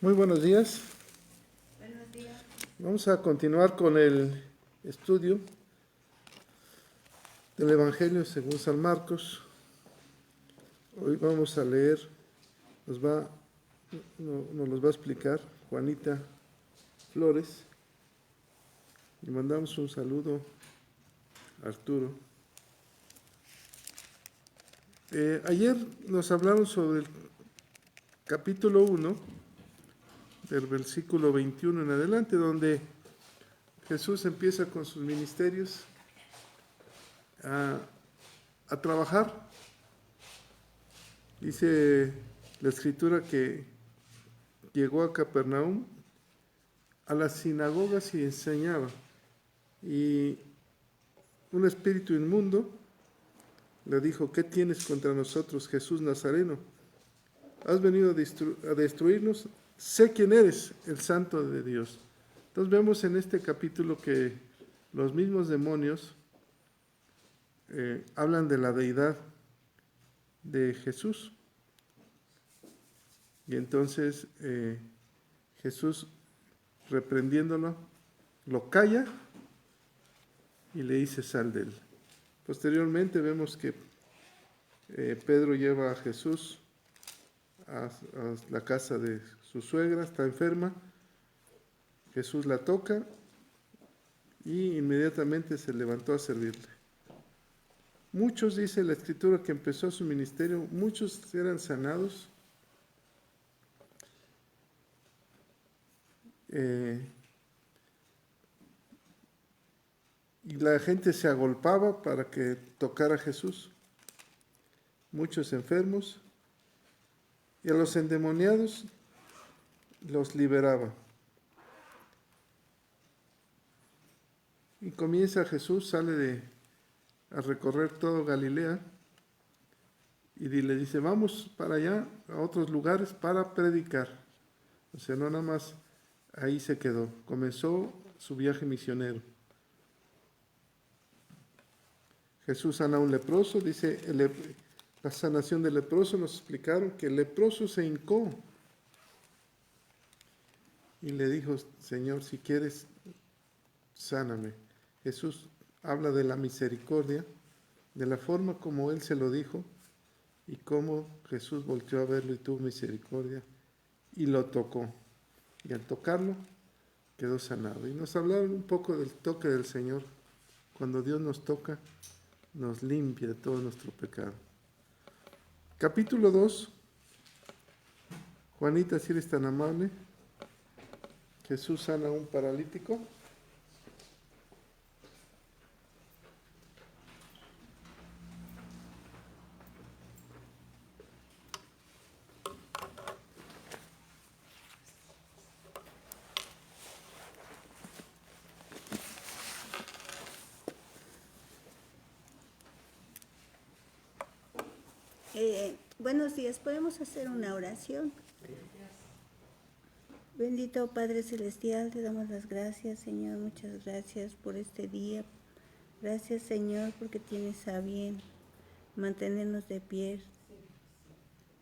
Muy buenos días. Buenos días. Vamos a continuar con el estudio del Evangelio según San Marcos. Hoy vamos a leer, nos los va a explicar Juanita Flores. Le mandamos un saludo a Arturo. Ayer nos hablaron sobre el capítulo 1, del versículo 21 en adelante, donde Jesús empieza con sus ministerios a trabajar. Dice la escritura que llegó a Capernaum, a las sinagogas y enseñaba. Y un espíritu inmundo le dijo: ¿qué tienes contra nosotros, Jesús Nazareno? Has venido a destruirnos. Sé quién eres, el Santo de Dios. Entonces vemos en este capítulo que los mismos demonios hablan de la deidad de Jesús. Y entonces Jesús, reprendiéndolo, lo calla y le dice: sal de él. Posteriormente vemos que Pedro lleva a Jesús a la casa de su suegra, está enferma. Jesús la toca y inmediatamente se levantó a servirle. Muchos, dice la escritura, que empezó su ministerio, muchos eran sanados. Y la gente se agolpaba para que tocara a Jesús. Muchos enfermos. Y a los endemoniados los liberaba. Y comienza Jesús, sale a recorrer todo Galilea. Y le dice: vamos para allá, a otros lugares, para predicar. O sea, no nada más ahí se quedó. Comenzó su viaje misionero. Jesús sana a un leproso, dice la sanación del leproso. Nos explicaron que el leproso se hincó y le dijo: Señor, si quieres, sáname. Jesús habla de la misericordia, de la forma como Él se lo dijo y cómo Jesús volteó a verlo y tuvo misericordia y lo tocó. Y al tocarlo, quedó sanado. Y nos hablaron un poco del toque del Señor. Cuando Dios nos toca, nos limpia de todo nuestro pecado. Capítulo 2. Juanita, si eres tan amable. Jesús sana a un paralítico. Buenos días, ¿podemos hacer una oración? Bendito Padre Celestial, te damos las gracias, Señor, muchas gracias por este día. Gracias, Señor, porque tienes a bien mantenernos de pie.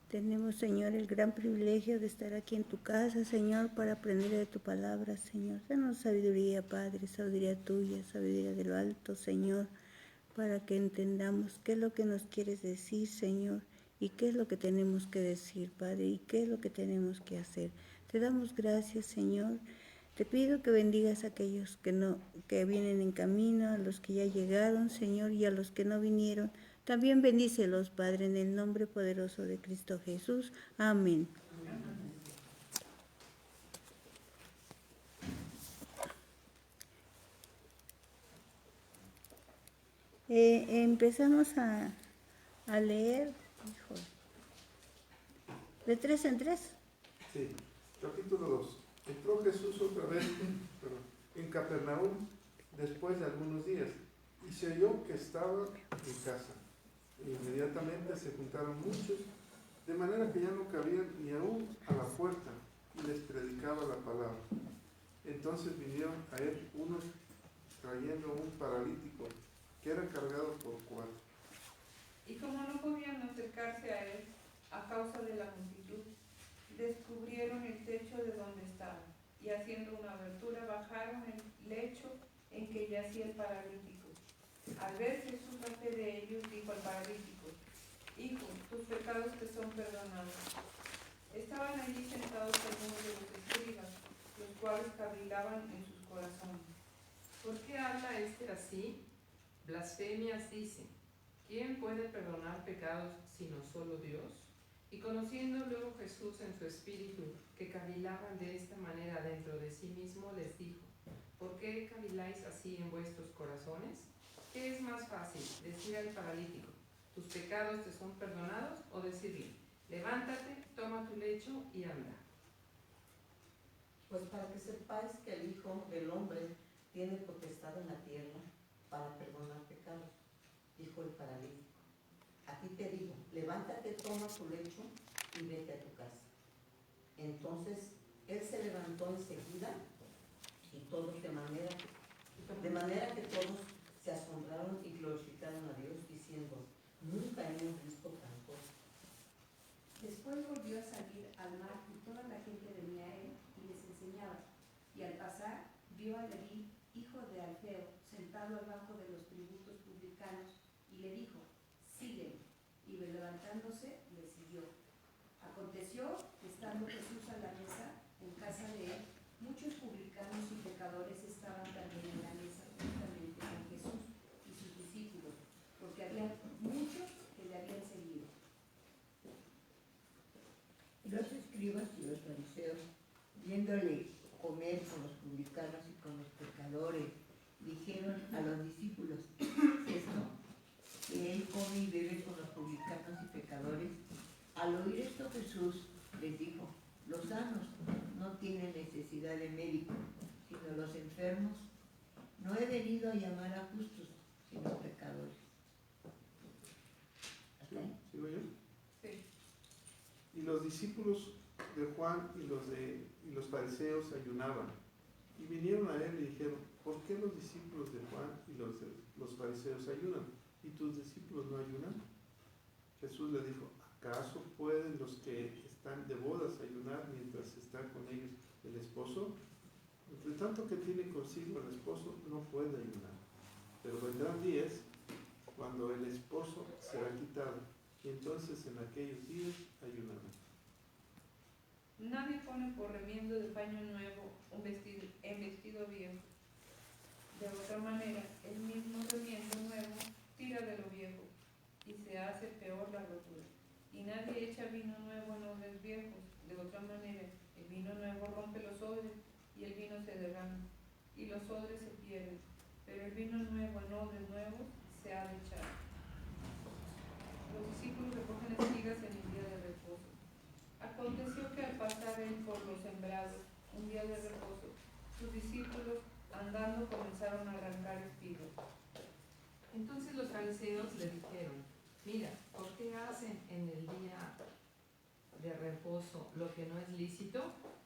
Tenemos, Señor, el gran privilegio de estar aquí en tu casa, Señor, para aprender de tu palabra, Señor. Danos sabiduría, Padre, sabiduría tuya, sabiduría de lo alto, Señor, para que entendamos qué es lo que nos quieres decir, Señor, y qué es lo que tenemos que decir, Padre, y qué es lo que tenemos que hacer. Te damos gracias, Señor. Te pido que bendigas a aquellos que vienen en camino, a los que ya llegaron, Señor, y a los que no vinieron. También bendícelos, Padre, en el nombre poderoso de Cristo Jesús. Amén. Empezamos a leer, de 3 en 3. Sí, capítulo 2. Entró Jesús otra vez en Capernaum después de algunos días y se oyó que estaba en casa. Inmediatamente se juntaron muchos, de manera que ya no cabían ni aún a la puerta, y les predicaba la palabra. Entonces vinieron a él unos trayendo un paralítico que era cargado por 4. Y como no podían acercarse a él a causa de la multitud, descubrieron el techo de donde estaban, y haciendo una abertura bajaron el lecho en que yacía el paralítico. Al ver Jesús la fe de ellos, dijo al paralítico: Hijo, tus pecados te son perdonados. Estaban allí sentados algunos de los escribas, los cuales cavilaban en sus corazones. ¿Por qué habla este así? Blasfemias dice. ¿Quién puede perdonar pecados sino solo Dios? Y conociendo luego Jesús en su espíritu que cavilaban de esta manera dentro de sí mismo, les dijo: ¿Por qué caviláis así en vuestros corazones? ¿Qué es más fácil, decir al paralítico: tus pecados te son perdonados, o decirle: levántate, toma tu lecho y anda? Pues para que sepáis que el Hijo del Hombre tiene potestad en la tierra para perdonar pecados, dijo el paralítico. A ti te digo, levántate, toma tu lecho y vete a tu casa. Entonces él se levantó enseguida y todos de manera que todos se asombraron y glorificaron a Dios diciendo: nunca hemos visto tal cosa. Después volvió a salir al mar y toda la gente venía a él y les enseñaba. Y al pasar vio a Leví, hijo de Alfeo, sentado al banco de los tributos publicanos, y le dijo: sígueme. Y levantándose le siguió. Aconteció que estando Jesús a la mesa en casa de él, muchos publicanos y pecadores estaban también en la mesa juntamente con Jesús y sus discípulos, porque había muchos que le habían seguido. Los escribas y los fariseos, viéndole comer con los publicanos y con los pecadores, dijeron a los discípulos: esto, que él come y bebe con los publicanos y pecadores. Al oír esto, Jesús les dijo: los sanos no tienen necesidad de médico, sino los enfermos. No he venido a llamar a justos, sino a pecadores. ¿Hasta ahí? ¿Sigo yo? Sí. Y los discípulos de Juan y los fariseos ayunaban. Y vinieron a él y dijeron: ¿por qué los discípulos de Juan y los fariseos ayunan, y tus discípulos no ayunan? Jesús le dijo: ¿acaso pueden los que están de bodas ayunar mientras está con ellos el esposo? Entre tanto que tiene consigo el esposo, no puede ayunar. Pero vendrán días cuando el esposo será quitado, y entonces en aquellos días ayunarán. Nadie pone por remiendo de paño nuevo en vestido viejo. De otra manera, el mismo remiendo nuevo tira de lo viejo, y se hace peor la rotura. Y nadie echa vino nuevo en odres viejos. De otra manera, el vino nuevo rompe los odres, y el vino se derrama, y los odres se pierden. Pero el vino nuevo en odres nuevos se ha de echar. Los discípulos recogen espigas en el día de reposo. Aconteció que al pasar él por los sembrados, un día de reposo, sus discípulos andando comenzaron a arrancar espigas. Entonces los fariseos le dijeron: mira, ¿por qué hacen en el día de reposo lo que no es lícito?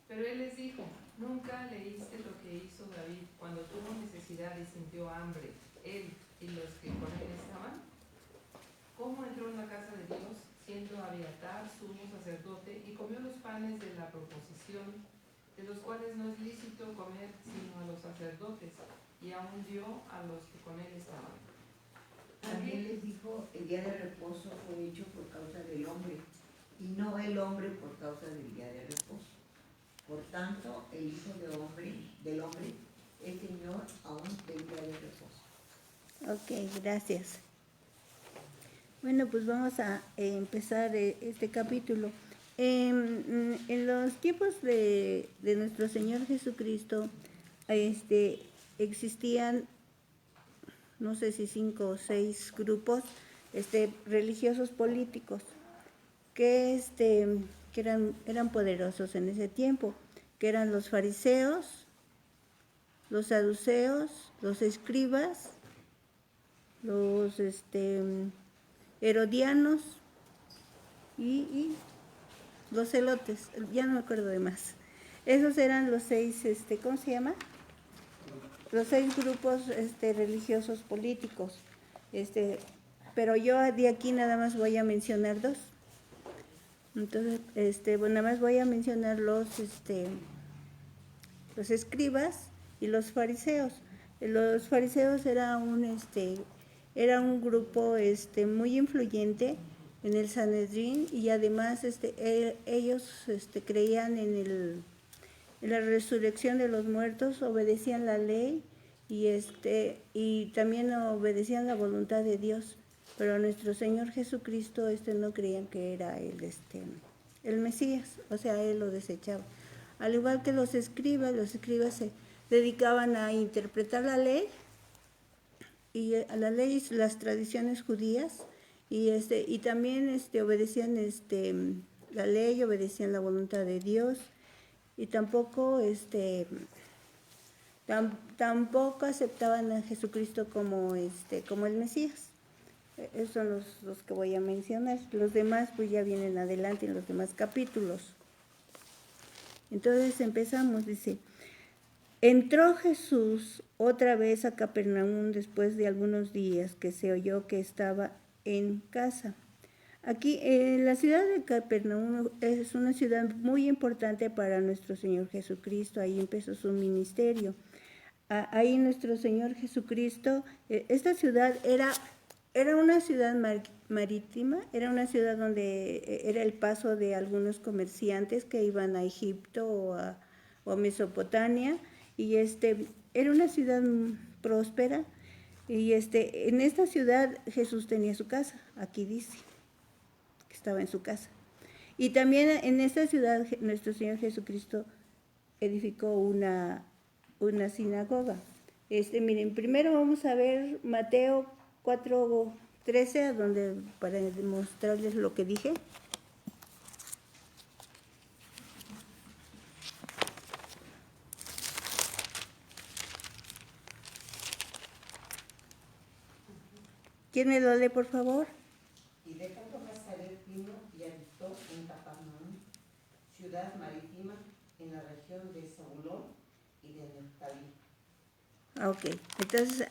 Pero él les dijo: ¿nunca leíste lo que hizo David cuando tuvo necesidad y sintió hambre, él y los que con él estaban? ¿Cómo entró en la casa de Dios, siendo Abiatar sumo sacerdote, y comió los panes de la proposición, de los cuales no es lícito comer sino a los sacerdotes, y aún dio a los que con él estaban? También les dijo: el día de reposo fue hecho por causa del hombre, y no el hombre por causa del día de reposo. Por tanto, el Hijo del Hombre es Señor aún del día de reposo. Ok, gracias. Bueno, pues vamos a empezar este capítulo. En los tiempos de nuestro Señor Jesucristo, existían, no sé si 5 o 6 grupos religiosos políticos que eran poderosos en ese tiempo, que eran los fariseos, los saduceos, los escribas, los herodianos y los celotes, ya no me acuerdo de más. Esos eran los 6, ¿cómo se llama? Los 6 grupos religiosos políticos. Pero yo de aquí nada más voy a mencionar 2. Entonces, bueno, nada más voy a mencionar los escribas y los fariseos. Los fariseos era un grupo muy influyente en el Sanedrín, y además ellos creían en la resurrección de los muertos, obedecían la ley y también obedecían la voluntad de Dios. Pero nuestro Señor Jesucristo no creían que era el Mesías, o sea, él lo desechaba. Al igual que los escribas se dedicaban a interpretar la ley y a la ley y las tradiciones judías, y también obedecían la ley, obedecían la voluntad de Dios, y tampoco tampoco aceptaban a Jesucristo como el Mesías. Esos son los que voy a mencionar. Los demás pues ya vienen adelante en los demás capítulos. Entonces empezamos, dice: entró Jesús otra vez a Capernaum después de algunos días, que se oyó que estaba en casa. Aquí, la ciudad de Capernaum es una ciudad muy importante para nuestro Señor Jesucristo. Ahí empezó su ministerio. Ahí nuestro Señor Jesucristo, esta ciudad era una ciudad marítima, era una ciudad donde era el paso de algunos comerciantes que iban a Egipto o a Mesopotamia, y era una ciudad próspera, y en esta ciudad Jesús tenía su casa. Aquí dice que estaba en su casa. Y también en esta ciudad nuestro Señor Jesucristo edificó una sinagoga. Miren, primero vamos a ver Mateo 4:13, donde para demostrarles lo que dije. ¿Quién me lo lee, por favor? Y dejando Nazaret vino y habitó en Capernaum, ciudad marítima en la región de Zabulón y de Neftalí. Ok, entonces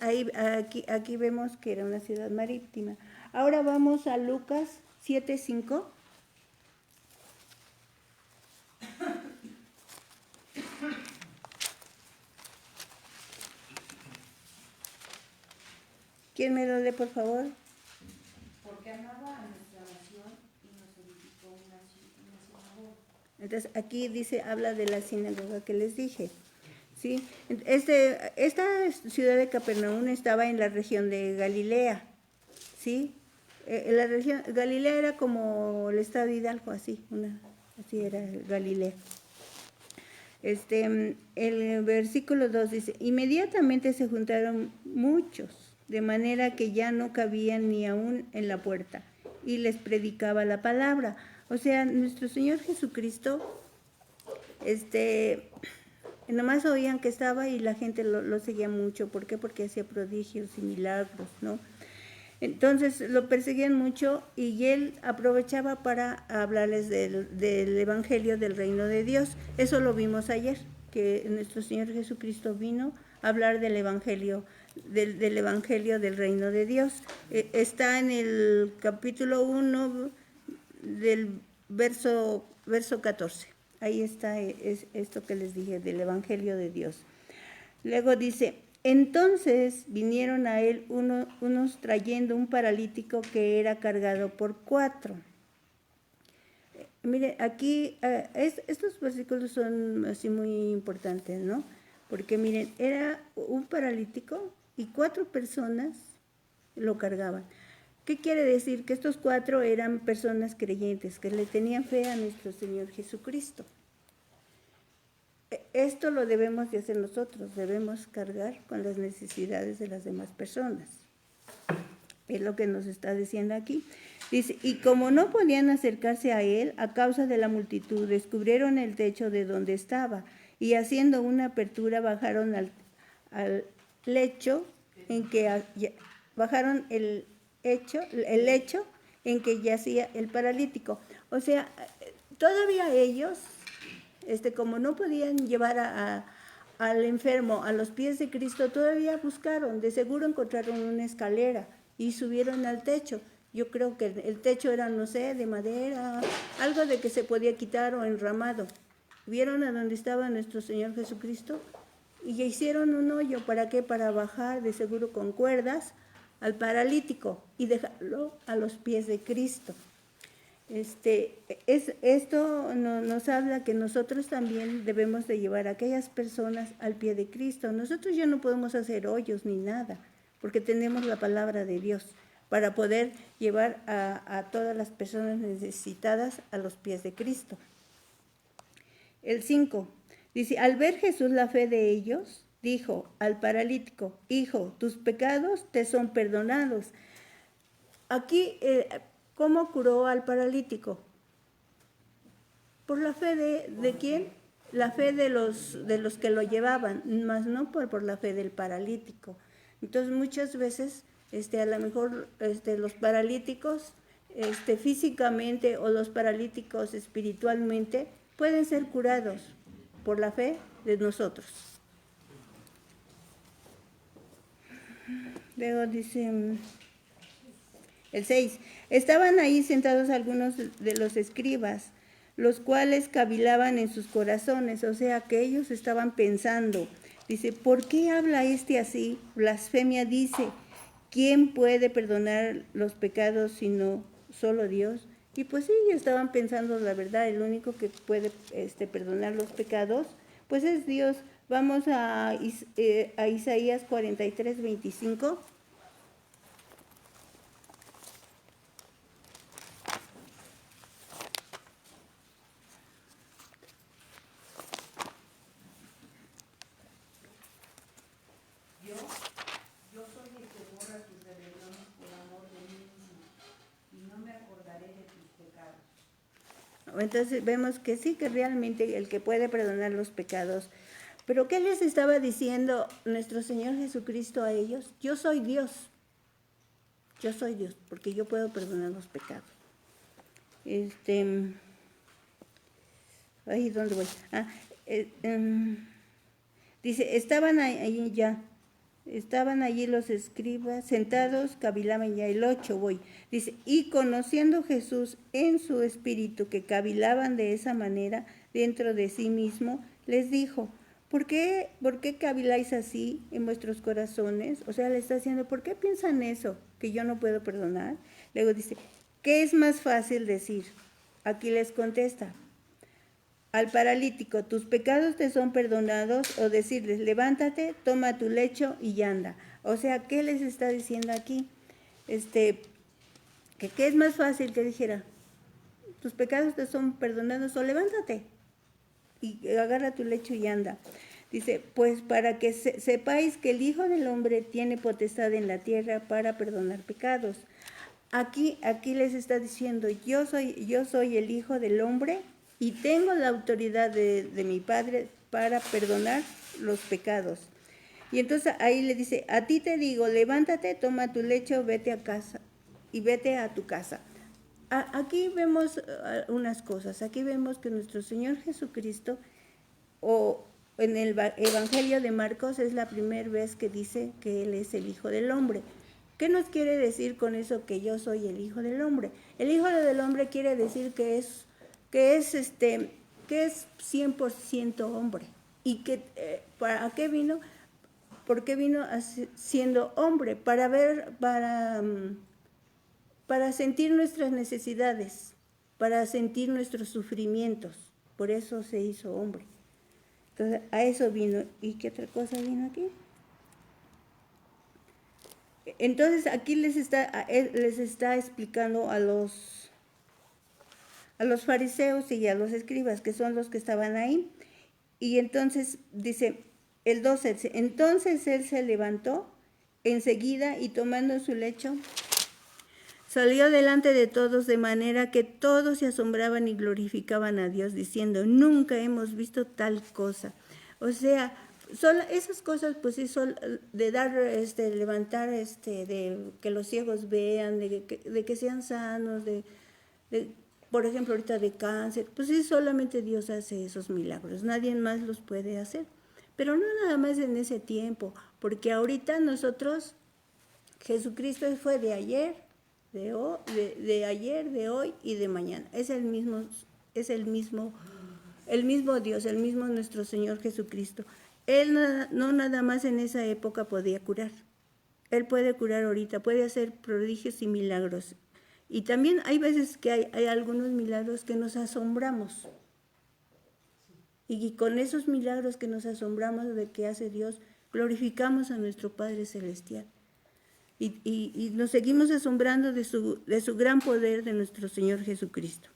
aquí vemos que era una ciudad marítima. Ahora vamos a Lucas 7:5. ¿Quién me lo lee, por favor? Porque amaba a nuestra nación y nos edificó una sinagoga. Entonces aquí habla de la sinagoga que les dije. ¿Sí? Esta ciudad de Capernaum estaba en la región de Galilea. ¿Sí? La región Galilea era como el estado de Hidalgo, así era Galilea. El versículo 2 dice: inmediatamente se juntaron muchos, de manera que ya no cabían ni aún en la puerta, y les predicaba la palabra. O sea, nuestro Señor Jesucristo, nomás oían que estaba y la gente lo seguía mucho. ¿Por qué? Porque hacía prodigios y milagros, ¿no? Entonces lo perseguían mucho, y él aprovechaba para hablarles del Evangelio del Reino de Dios. Eso lo vimos ayer, que nuestro Señor Jesucristo vino a hablar del Evangelio, del Evangelio del Reino de Dios. Está en el capítulo 1 del verso 14. Ahí está esto que les dije del Evangelio de Dios. Luego dice: entonces vinieron a él unos trayendo un paralítico que era cargado por 4. Mire, aquí estos versículos son así muy importantes, ¿no? Porque miren, era un paralítico y 4 personas lo cargaban. ¿Qué quiere decir? Que estos 4 eran personas creyentes, que le tenían fe a nuestro Señor Jesucristo. Esto lo debemos de hacer nosotros, debemos cargar con las necesidades de las demás personas. Es lo que nos está diciendo aquí. Dice: y como no podían acercarse a él a causa de la multitud, descubrieron el techo de donde estaba, y haciendo una apertura bajaron al lecho en que bajaron el lecho en que yacía el paralítico. O sea, todavía ellos, como no podían llevar al enfermo a los pies de Cristo, todavía buscaron. De seguro encontraron una escalera y subieron al techo, Yo creo que el techo era, no sé, de madera, algo de que se podía quitar o enramado. ¿Vieron a donde estaba nuestro Señor Jesucristo? Y ya hicieron un hoyo, ¿para qué? Para bajar, de seguro con cuerdas, al paralítico y dejarlo a los pies de Cristo. Esto nos habla que nosotros también debemos de llevar a aquellas personas al pie de Cristo. Nosotros ya no podemos hacer hoyos ni nada, porque tenemos la palabra de Dios para poder llevar a todas las personas necesitadas a los pies de Cristo. El 5 dice, al ver Jesús la fe de ellos, dijo al paralítico, hijo, tus pecados te son perdonados. Aquí, ¿cómo curó al paralítico? Por la fe de ¿quién? La fe de los que lo llevaban, más no por la fe del paralítico. Entonces, muchas veces, a lo mejor los paralíticos físicamente o los paralíticos espiritualmente pueden ser curados por la fe de nosotros. Luego dice el 6, estaban ahí sentados algunos de los escribas, los cuales cavilaban en sus corazones, o sea que ellos estaban pensando, dice, ¿por qué habla así? Blasfemia dice, ¿quién puede perdonar los pecados sino solo Dios? Y pues sí, estaban pensando la verdad, el único que puede perdonar los pecados, pues es Dios. Vamos a Isaías 43, 25. Yo soy el que borra tus rebeliones por amor de mí mismo, y no me acordaré de tus pecados. Entonces vemos que sí, que realmente el que puede perdonar los pecados. Pero ¿qué les estaba diciendo nuestro Señor Jesucristo a ellos? Yo soy Dios, porque yo puedo perdonar los pecados. Ahí, ¿dónde voy? Dice, estaban allí los escribas, sentados, cavilaban ya, el 8 voy. Dice, y conociendo Jesús en su espíritu que cavilaban de esa manera dentro de sí mismo, les dijo, ¿por qué caviláis así en vuestros corazones? O sea, le está diciendo, ¿por qué piensan eso, que yo no puedo perdonar? Luego dice, ¿qué es más fácil decir? Aquí les contesta, al paralítico, tus pecados te son perdonados, o decirles, levántate, toma tu lecho y anda. O sea, ¿qué les está diciendo aquí? ¿Qué es más fácil que dijera? Tus pecados te son perdonados, o levántate y agarra tu lecho y anda. Dice, pues para que sepáis que el Hijo del Hombre tiene potestad en la tierra para perdonar pecados. Aquí les está diciendo, yo soy el Hijo del Hombre y tengo la autoridad de mi Padre para perdonar los pecados. Y entonces ahí le dice, a ti te digo, levántate, toma tu lecho, vete a casa y vete a tu casa. Aquí vemos unas cosas. Aquí vemos que nuestro Señor Jesucristo, o en el Evangelio de Marcos, es la primera vez que dice que Él es el Hijo del Hombre. ¿Qué nos quiere decir con eso que yo soy el Hijo del Hombre? El Hijo del Hombre quiere decir que es 100% hombre. ¿Y para qué vino? Porque vino siendo hombre, para sentir nuestras necesidades, para sentir nuestros sufrimientos. Por eso se hizo hombre. Entonces, a eso vino. ¿Y qué otra cosa vino aquí? Entonces, aquí les está explicando a los fariseos y a los escribas, que son los que estaban ahí. Y entonces, dice el 12, entonces él se levantó enseguida y tomando su lecho, salió delante de todos, de manera que todos se asombraban y glorificaban a Dios, diciendo, nunca hemos visto tal cosa. O sea, esas cosas, pues sí, son de dar, levantar, de que los ciegos vean, de que sean sanos, por ejemplo, ahorita de cáncer, pues sí, solamente Dios hace esos milagros, nadie más los puede hacer. Pero no nada más en ese tiempo, porque ahorita nosotros, Jesucristo fue de ayer, de ayer, de hoy y de mañana. Es el mismo Dios, el mismo nuestro Señor Jesucristo. Él no nada más en esa época podía curar. Él puede curar ahorita, puede hacer prodigios y milagros. Y también hay veces que hay algunos milagros que nos asombramos. Y con esos milagros que nos asombramos de que hace Dios, glorificamos a nuestro Padre Celestial. Y nos seguimos asombrando de su gran poder, de nuestro Señor Jesucristo.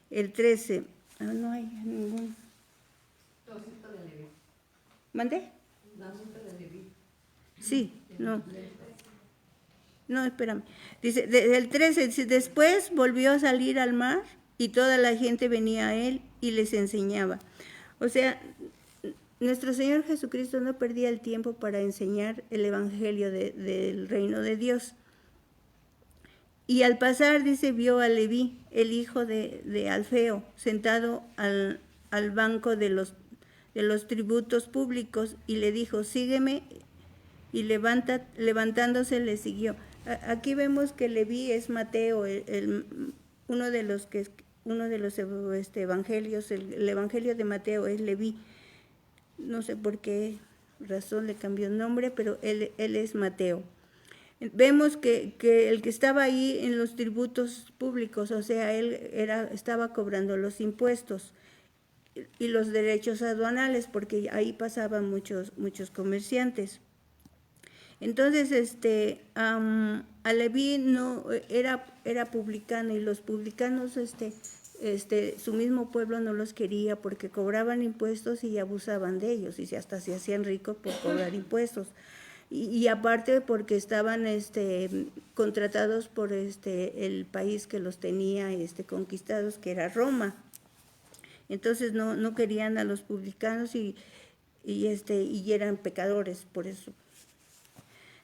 El 13. No hay ningún. ¿Mandé? Sí, no. No, espérame. Dice, el 13, dice, después volvió a salir al mar y toda la gente venía a él y les enseñaba. O sea, nuestro Señor Jesucristo no perdía el tiempo para enseñar el evangelio del reino de Dios. Y al pasar, dice, vio a Leví, el hijo de Alfeo, sentado al banco de los tributos públicos, y le dijo, sígueme, y levantándose le siguió. Aquí vemos que Leví es Mateo, uno de los evangelios, el evangelio de Mateo es Leví. No sé por qué razón le cambió el nombre, pero él es Mateo. Vemos que el que estaba ahí en los tributos públicos, o sea, él estaba cobrando los impuestos y los derechos aduanales, porque ahí pasaban muchos comerciantes. Entonces, a Leví no era publicano, y los publicanos, su mismo pueblo no los quería porque cobraban impuestos y abusaban de ellos, y hasta se hacían ricos por cobrar impuestos. Y aparte porque estaban contratados por el país que los tenía conquistados, que era Roma. Entonces no querían a los publicanos y eran pecadores por eso.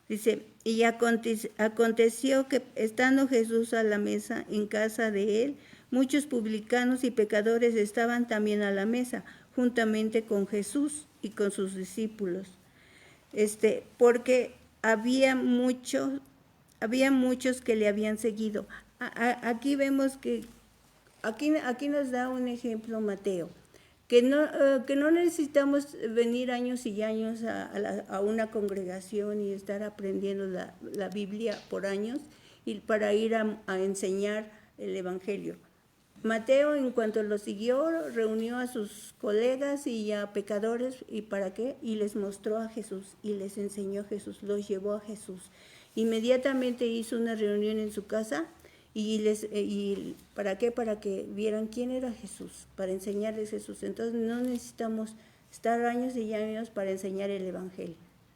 Dice, y aconteció que estando Jesús a la mesa en casa de él, muchos publicanos y pecadores estaban también a la mesa, juntamente con Jesús y con sus discípulos. Porque había muchos que le habían seguido. Aquí vemos que, aquí nos da un ejemplo Mateo, que no necesitamos venir años y años a una congregación y estar aprendiendo la Biblia por años y para ir a enseñar el Evangelio. Mateo, en cuanto lo siguió, reunió a sus colegas y a pecadores, ¿y para qué? Y les mostró a Jesús, y les enseñó a Jesús, los llevó a Jesús. Inmediatamente hizo una reunión en su casa, y ¿para qué? Para que vieran quién era Jesús, para enseñarles Jesús. Entonces no necesitamos estar años y años para enseñar el Evangelio.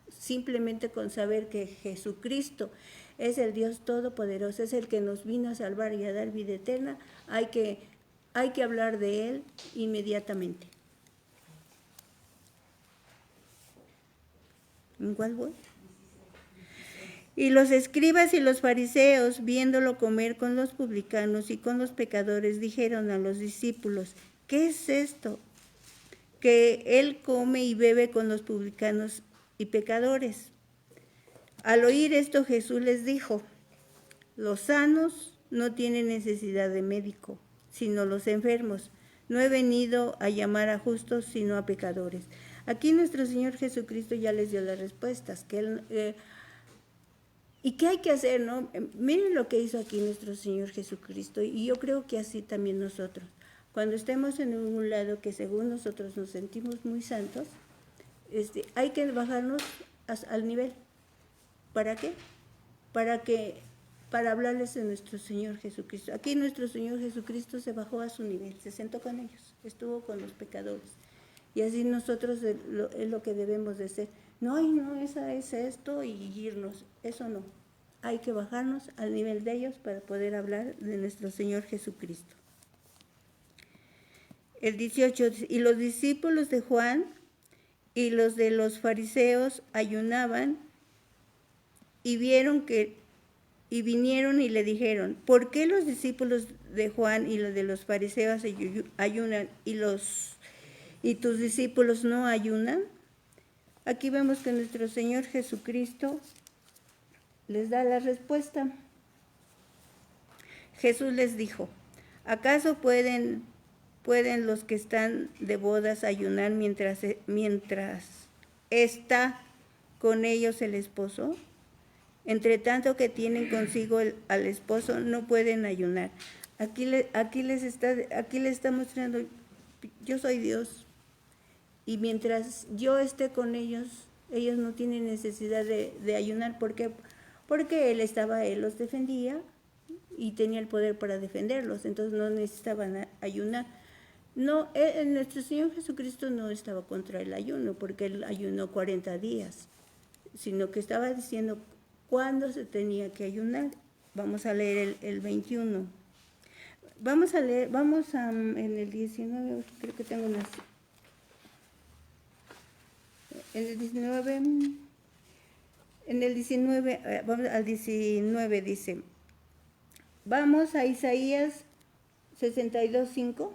Simplemente con saber que Jesucristo es el Dios Todopoderoso, es el que nos vino a salvar y a dar vida eterna, hay que hablar de Él inmediatamente. ¿En cuál voy? Y los escribas y los fariseos, viéndolo comer con los publicanos y con los pecadores, dijeron a los discípulos, ¿qué es esto? Que Él come y bebe con los publicanos y pecadores. Al oír esto, Jesús les dijo, los sanos no tienen necesidad de médico, sino los enfermos. No he venido a llamar a justos, sino a pecadores. Aquí nuestro Señor Jesucristo ya les dio las respuestas. ¿Y qué hay que hacer, no? Miren lo que hizo aquí nuestro Señor Jesucristo, y yo creo que así también nosotros. Cuando estemos en un lado que según nosotros nos sentimos muy santos, hay que bajarnos al nivel. ¿Para qué? Para hablarles de nuestro Señor Jesucristo. Aquí nuestro Señor Jesucristo se bajó a su nivel, se sentó con ellos, estuvo con los pecadores. Y así nosotros es lo que debemos de ser. No, esa es esto y irnos, eso no. Hay que bajarnos al nivel de ellos para poder hablar de nuestro Señor Jesucristo. El 18, y los discípulos de Juan y los de los fariseos ayunaban y vinieron y le dijeron, ¿por qué los discípulos de Juan y los de los fariseos ayunan y tus discípulos no ayunan? Aquí vemos que nuestro Señor Jesucristo les da la respuesta. Jesús les dijo, ¿acaso pueden los que están de bodas ayunar mientras está con ellos el esposo? Entre tanto que tienen consigo al esposo, no pueden ayunar. Aquí le está mostrando, yo soy Dios, y mientras yo esté con ellos, ellos no tienen necesidad de ayunar. ¿Por qué? Porque Él los defendía y tenía el poder para defenderlos, entonces no necesitaban ayunar. No, nuestro Señor Jesucristo no estaba contra el ayuno, porque Él ayunó 40 días, sino que estaba diciendo cuándo se tenía que ayunar. Vamos a leer el 21. Vamos en el 19, creo que tengo unas... En el 19, vamos al 19, dice, vamos a Isaías 62:5.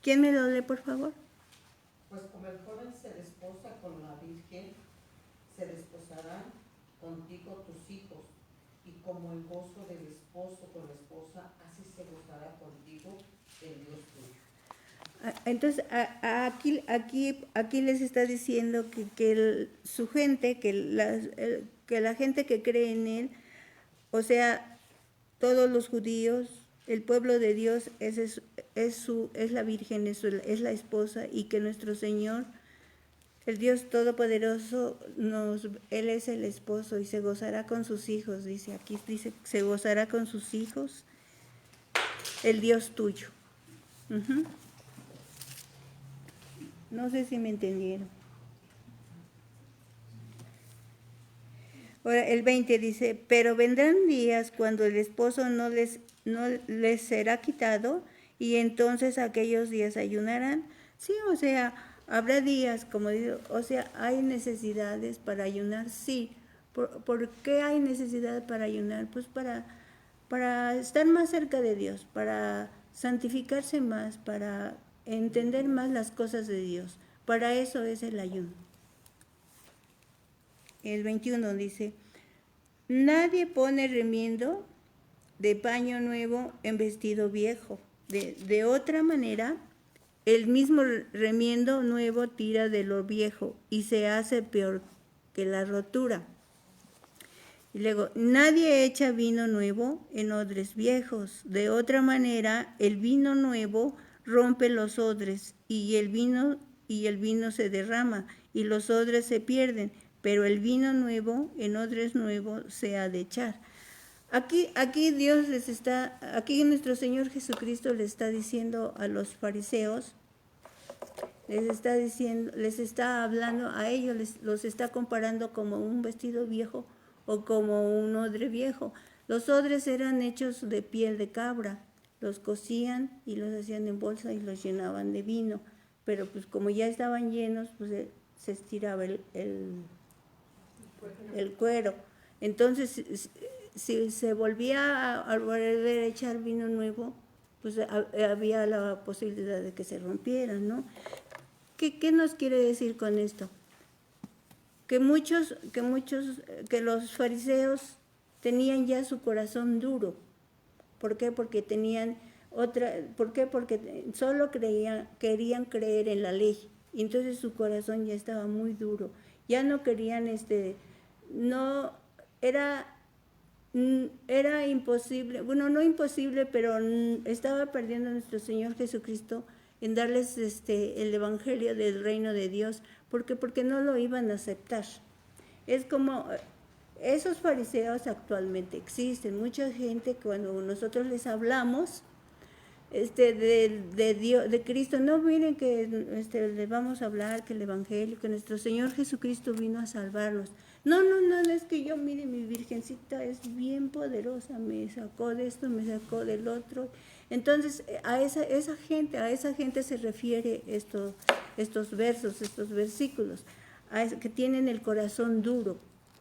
¿Quién me lo lee, por favor? Pues como el joven se desposa con la virgen, se desposarán contigo tus hijos, y como el gozo del esposo con la esposa, así se gozará contigo el Dios tuyo. Entonces, aquí les está diciendo que su gente, que la gente que cree en Él, o sea, todos los judíos, el pueblo de Dios es la Virgen, es la esposa, y que nuestro Señor, el Dios Todopoderoso, Él es el esposo y se gozará con sus hijos, dice se gozará con sus hijos, el Dios tuyo. Uh-huh. No sé si me entendieron. Ahora el 20 dice, pero vendrán días cuando el esposo no les será quitado, y entonces aquellos días ayunarán. Sí, o sea, habrá días, como digo, o sea, hay necesidades para ayunar, sí. ¿Por qué hay necesidad para ayunar? Pues para estar más cerca de Dios, para santificarse más, para entender más las cosas de Dios. Para eso es el ayuno. El 21 dice, nadie pone remiendo de paño nuevo en vestido viejo. De otra manera, el mismo remiendo nuevo tira de lo viejo y se hace peor que la rotura. Y luego, nadie echa vino nuevo en odres viejos. De otra manera, el vino nuevo rompe los odres y el vino se derrama y los odres se pierden, pero el vino nuevo en odres nuevos se ha de echar. Aquí aquí nuestro Señor Jesucristo le está diciendo a los fariseos, les está hablando a ellos, los está comparando como un vestido viejo o como un odre viejo. Los odres eran hechos de piel de cabra, los cocían y los hacían en bolsa y los llenaban de vino, pero pues como ya estaban llenos, pues se estiraba el cuero. Entonces, si se volvía a volver a echar vino nuevo, pues había la posibilidad de que se rompieran, ¿no? ¿Qué nos quiere decir con esto? Que los fariseos tenían ya su corazón duro. ¿Por qué? Porque porque solo querían creer en la ley, y entonces su corazón ya estaba muy duro. Ya no querían, era imposible, bueno, no imposible, pero estaba perdiendo nuestro Señor Jesucristo en darles el evangelio del reino de Dios, porque no lo iban a aceptar. Es como esos fariseos actualmente existen. Mucha gente, cuando nosotros les hablamos de Dios, de Cristo, no miren que les vamos a hablar que el evangelio, que nuestro Señor Jesucristo vino a salvarnos. No, es que yo, mire, mi virgencita es bien poderosa, me sacó de esto, me sacó del otro. Entonces, a esa gente se refiere estos versos, estos versículos, que tienen el corazón duro,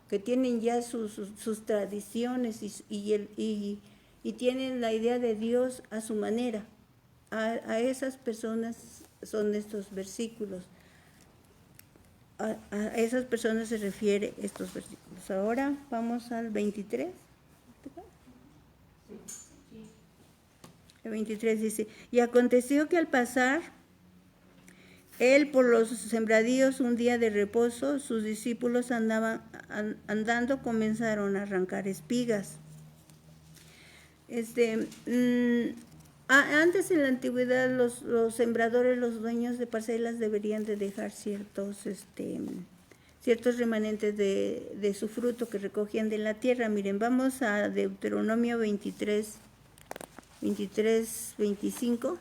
que tienen ya sus tradiciones y tienen la idea de Dios a su manera. A esas personas son estos versículos. A esas personas se refiere estos versículos. Ahora vamos al 23. El 23 dice, y aconteció que al pasar él por los sembradíos un día de reposo, sus discípulos andando comenzaron a arrancar espigas. Antes en la antigüedad los sembradores, los dueños de parcelas deberían de dejar ciertos remanentes de su fruto que recogían de la tierra. Miren, vamos a Deuteronomio 23, 25.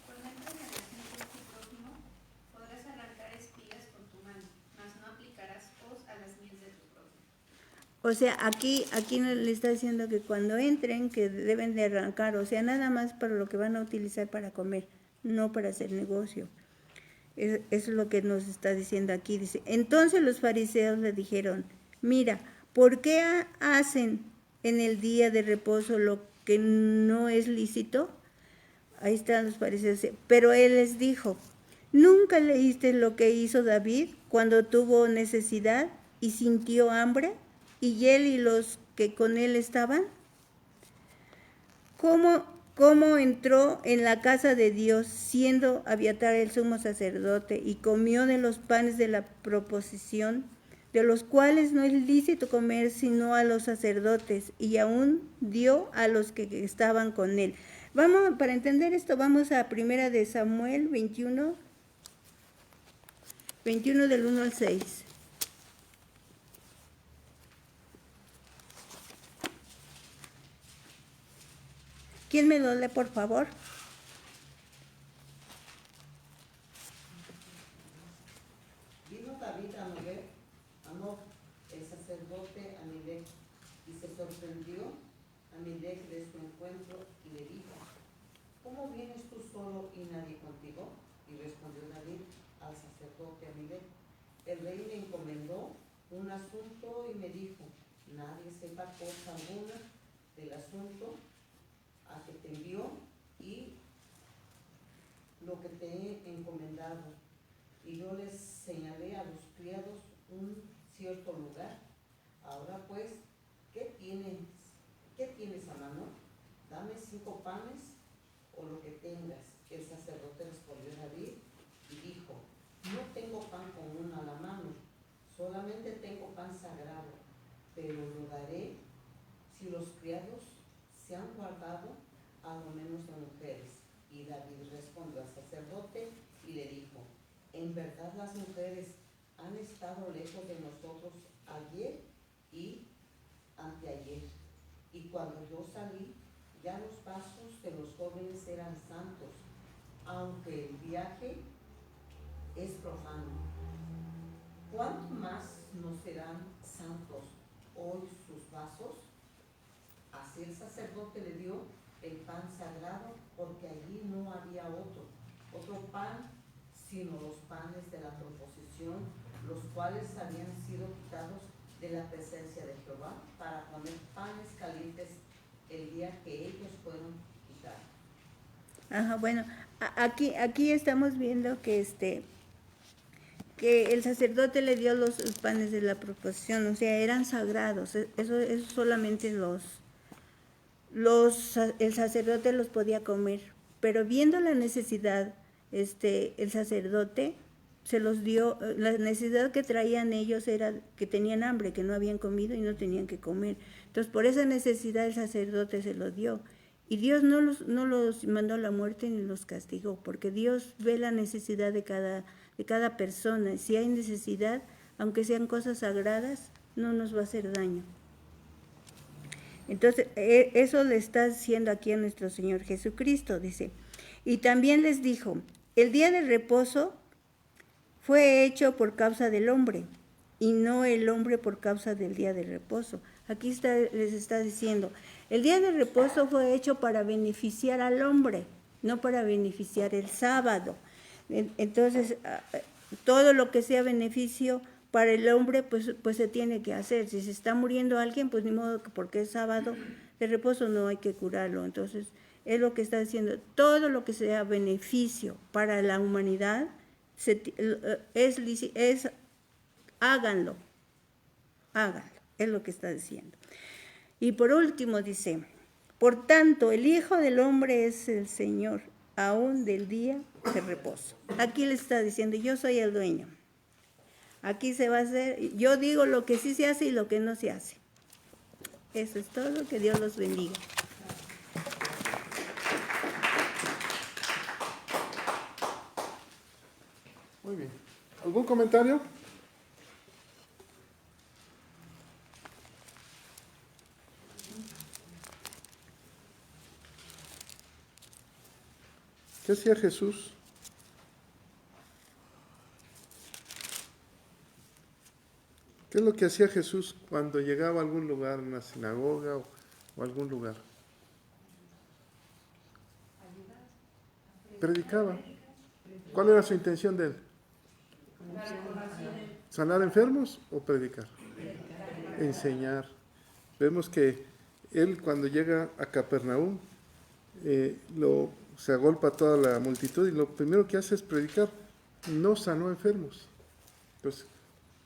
Cuando entres en la hacienda de tu prójimo, podrás arrancar espigas con tu mano, mas no aplicarás hoz a las mies de tu prójimo. O sea, aquí le está diciendo que cuando entren, que deben de arrancar, o sea, nada más para lo que van a utilizar para comer, no para hacer negocio. Eso es lo que nos está diciendo aquí. Dice, entonces los fariseos le dijeron, mira, ¿por qué hacen en el día de reposo lo que no es lícito? Ahí están los fariseos. Pero él les dijo, ¿nunca leíste lo que hizo David cuando tuvo necesidad y sintió hambre? ¿Y él y los que con él estaban? ¿Cómo entró en la casa de Dios, siendo Abiatar el sumo sacerdote, y comió de los panes de la proposición, de los cuales no es lícito comer sino a los sacerdotes, y aún dio a los que estaban con él? Para entender esto, vamos a 1 de Samuel 21 del 1 al 6. ¿Quién me lo lee, por favor? Vino David a Nob, el sacerdote Amilec, y se sorprendió Amilec de su encuentro y le dijo, ¿cómo vienes tú solo y nadie contigo? Y respondió David al sacerdote Amilec, el rey me encomendó un asunto y me dijo, nadie sepa cosa alguna del asunto a que te envió y lo que te he encomendado. Y yo les señalé a los criados un cierto lugar. Ahora pues, ¿qué tienes a mano? Dame 5 panes o lo que tengas. El sacerdote respondió a David y dijo, no tengo pan común a la mano, solamente tengo pan sagrado, pero lo daré si los criados se han guardado a lo menos de mujeres. Y David respondió al sacerdote y le dijo, en verdad las mujeres han estado lejos de nosotros ayer y anteayer, y cuando yo salí, ya los pasos de los jóvenes eran santos, aunque el viaje es profano. ¿Cuánto más no serán santos hoy sus vasos? Así el sacerdote le dio el pan sagrado, porque allí no había otro pan, sino los panes de la proposición, los cuales habían sido quitados de la presencia de Jehová, para poner panes calientes el día que ellos fueron quitados. Ajá, bueno, aquí estamos viendo que el sacerdote le dio los panes de la proposición, o sea, eran sagrados. Eso solamente el sacerdote los podía comer, pero viendo la necesidad, el sacerdote se los dio. La necesidad que traían ellos era que tenían hambre, que no habían comido y no tenían que comer. Entonces, por esa necesidad el sacerdote se los dio. Y Dios no los mandó a la muerte ni los castigó, porque Dios ve la necesidad de cada persona. Si hay necesidad, aunque sean cosas sagradas, no nos va a hacer daño. Entonces, eso le está diciendo aquí a nuestro Señor Jesucristo, dice. Y también les dijo, el día de reposo fue hecho por causa del hombre, y no el hombre por causa del día de reposo. Aquí les está diciendo, el día de reposo fue hecho para beneficiar al hombre, no para beneficiar el sábado. Entonces, todo lo que sea beneficio para el hombre, pues se tiene que hacer. Si se está muriendo alguien, pues ni modo que porque es sábado de reposo no hay que curarlo. Entonces, es lo que está diciendo, todo lo que sea beneficio para la humanidad, háganlo, es lo que está diciendo. Y por último dice, por tanto, el Hijo del Hombre es el Señor, aún del día de reposo. Aquí le está diciendo, yo soy el dueño. Aquí se va a hacer, yo digo lo que sí se hace y lo que no se hace. Eso es todo, que Dios los bendiga. Muy bien. ¿Algún comentario? ¿Qué hacía Jesús? ¿Qué es lo que hacía Jesús cuando llegaba a algún lugar, una sinagoga o algún lugar? Predicaba. ¿Cuál era su intención de él? ¿Sanar enfermos o predicar? Enseñar. Vemos que él cuando llega a Capernaum se agolpa toda la multitud y lo primero que hace es predicar. No sanó enfermos. Entonces,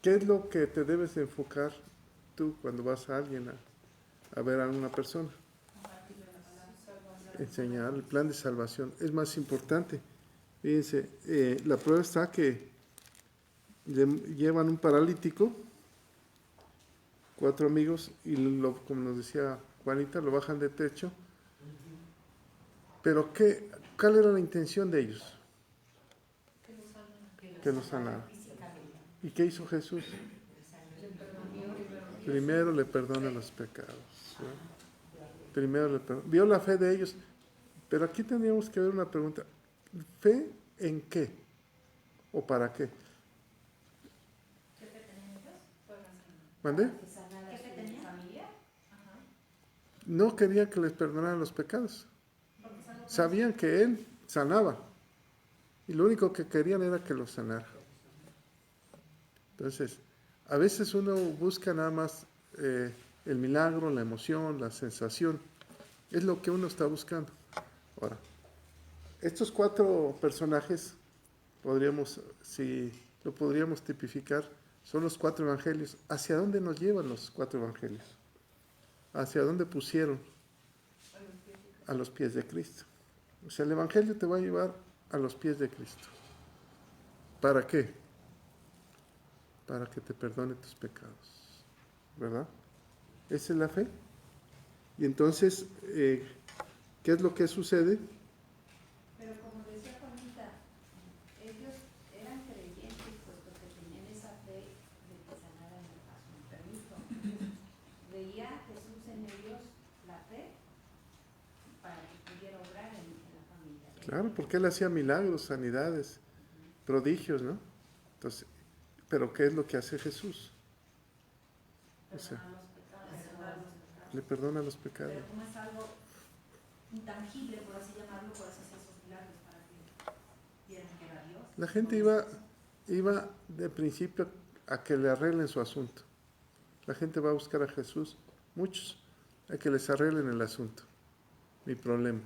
¿qué es lo que te debes de enfocar tú cuando vas a alguien a ver a una persona? Enseñar el plan de salvación es más importante. Fíjense, la prueba está que llevan un paralítico, 4 amigos, y como nos decía Juanita, lo bajan de techo. Pero ¿cuál era la intención de ellos? Que lo sanara. ¿Y qué hizo Jesús? Primero le perdona los pecados. ¿Sí? Primero le perdona. Vio la fe de ellos. Pero aquí tendríamos que ver una pregunta. ¿Fe en qué? ¿O para qué? ¿Qué fe tenían ellos? ¿Mandé? ¿Qué fe tenían? ¿Familia? Ajá. No quería que les perdonaran los pecados. Sabían que Él sanaba. Y lo único que querían era que los sanara. Entonces, a veces uno busca nada más el milagro, la emoción, la sensación. Es lo que uno está buscando. Ahora, estos 4 personajes, si lo podríamos tipificar, son los 4 evangelios. ¿Hacia dónde nos llevan los 4 evangelios? ¿Hacia dónde pusieron? A los pies de Cristo. O sea, el evangelio te va a llevar a los pies de Cristo. ¿Para qué? Para que te perdone tus pecados. ¿Verdad? Esa es la fe. Y entonces, ¿qué es lo que sucede? Pero como decía Juanita, ellos eran creyentes puesto que tenían esa fe de que sanaran a su enfermito. Veía Jesús en ellos la fe para que pudiera obrar en la familia. Claro, porque Él hacía milagros, sanidades, prodigios, ¿no? Entonces, ¿pero qué es lo que hace Jesús? O sea, le perdona los pecados. Pero como es algo intangible, por así llamarlo, por eso hacía esos milagros para que vieran que era Dios. La gente iba de principio a que le arreglen su asunto. La gente va a buscar a Jesús, muchos, a que les arreglen el asunto, mi problema.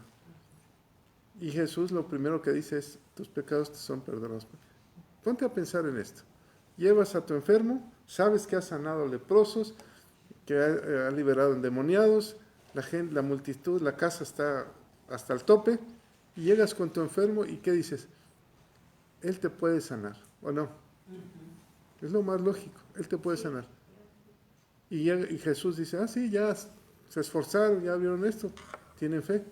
Y Jesús lo primero que dice es, tus pecados te son perdonados. Ponte a pensar en esto. Llevas a tu enfermo, sabes que ha sanado leprosos, que ha liberado endemoniados, la multitud, la casa está hasta el tope, y llegas con tu enfermo y ¿qué dices? Él te puede sanar, ¿o no? Es lo más lógico, Él te puede sanar. Y Jesús dice, sí, ya se esforzaron, ya vieron esto, tienen fe,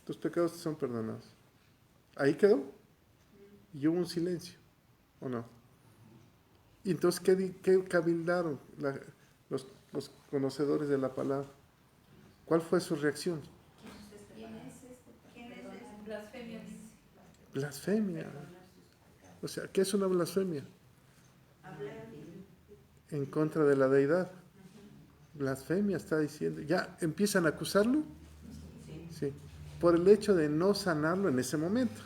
tus pecados te son perdonados. Ahí quedó, y hubo un silencio, ¿o no? Y entonces, ¿qué cabildaron los conocedores de la palabra? ¿Cuál fue su reacción? ¿Quién es? Blasfemia dice. Blasfemia. O sea, ¿qué es una blasfemia? En contra de la deidad. Blasfemia está diciendo. ¿Ya empiezan a acusarlo? Sí. por el hecho de no sanarlo en ese momento.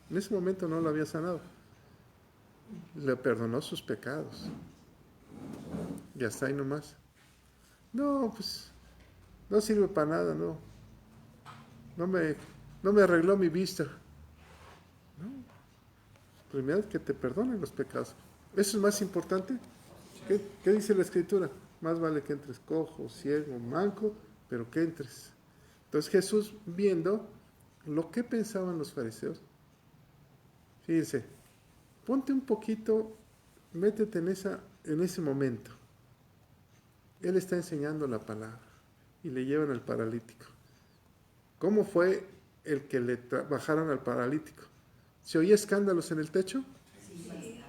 En ese momento no lo había sanado. Le perdonó sus pecados. Y hasta ahí nomás. No, pues, no sirve para nada, no. No me arregló mi vista. No. Primero que te perdonen los pecados. Eso es más importante. ¿Qué dice la Escritura? Más vale que entres cojo, ciego, manco, pero que entres. Entonces Jesús, viendo lo que pensaban los fariseos, fíjense, ponte un poquito, métete en ese momento. Él está enseñando la palabra y le llevan al paralítico. ¿Cómo fue el que le bajaron al paralítico? ¿Se oía escándalos en el techo? Sí.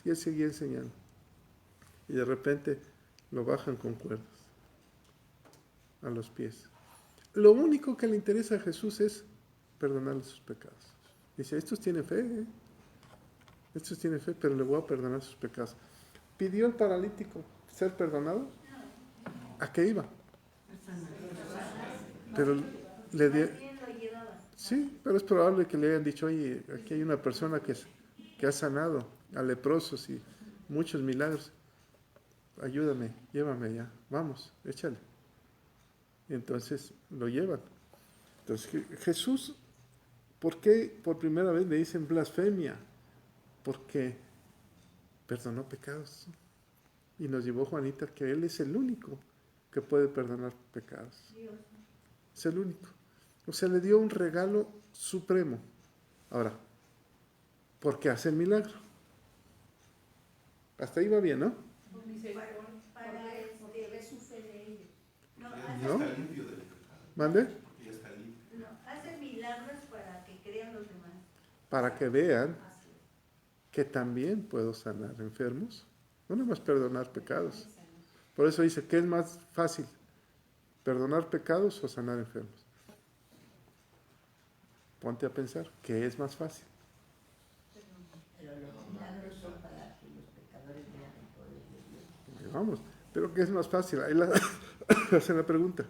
Y él seguía enseñando. Y de repente lo bajan con cuerdas a los pies. Lo único que le interesa a Jesús es perdonarle sus pecados. Dice, estos tienen fe, ¿eh? Estos tienen fe, pero le voy a perdonar sus pecados. ¿Pidió el paralítico ser perdonado? ¿A qué iba? Pero le dio... Sí, pero es probable que le hayan dicho, oye, aquí hay una persona que ha sanado a leprosos y muchos milagros. Ayúdame, llévame allá. Vamos, échale. Y entonces lo llevan. Entonces Jesús, ¿por qué por primera vez le dicen blasfemia? Porque perdonó pecados. Y nos llevó Juanita que Él es el único que puede perdonar pecados. Es el único. O sea, le dio un regalo supremo. Ahora, ¿por qué hace el milagro? Hasta ahí va bien, ¿no? Para ver su fe de ellos. ¿No? Está limpio del pecado. ¿Mande? Ya está limpio. No, hace milagros para que crean los demás. Para que vean que también puedo sanar enfermos. No nada más perdonar pecados. Por eso dice, ¿qué es más fácil? ¿Perdonar pecados o sanar enfermos? Ponte a pensar, ¿qué es más fácil? Pero los milagros son para que los pecadores vean el poder de Dios. Vamos, pero ¿qué es más fácil? Ahí hacen la pregunta.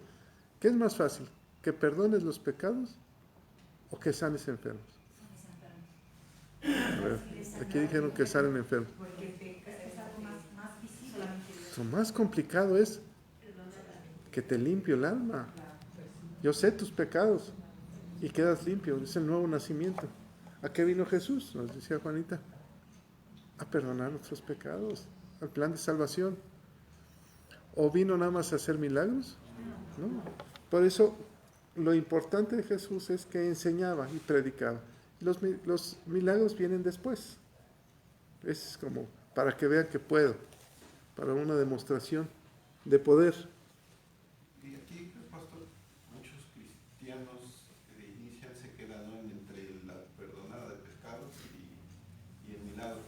¿Qué es más fácil? ¿Que perdones los pecados o que sanes enfermos? A ver, aquí dijeron que sanen enfermos. Lo más complicado es que te limpio el alma. Yo sé tus pecados y quedas limpio. Es el nuevo nacimiento. ¿A qué vino Jesús? Nos decía Juanita. A perdonar nuestros pecados. Al plan de salvación. ¿O vino nada más a hacer milagros? No. Por eso lo importante de Jesús es que enseñaba y predicaba. Los milagros vienen después. Es como para que vean que puedo. Para una demostración de poder. Y aquí, pastor, muchos cristianos de inicio se quedan entre la perdonada de pecados y el milagro.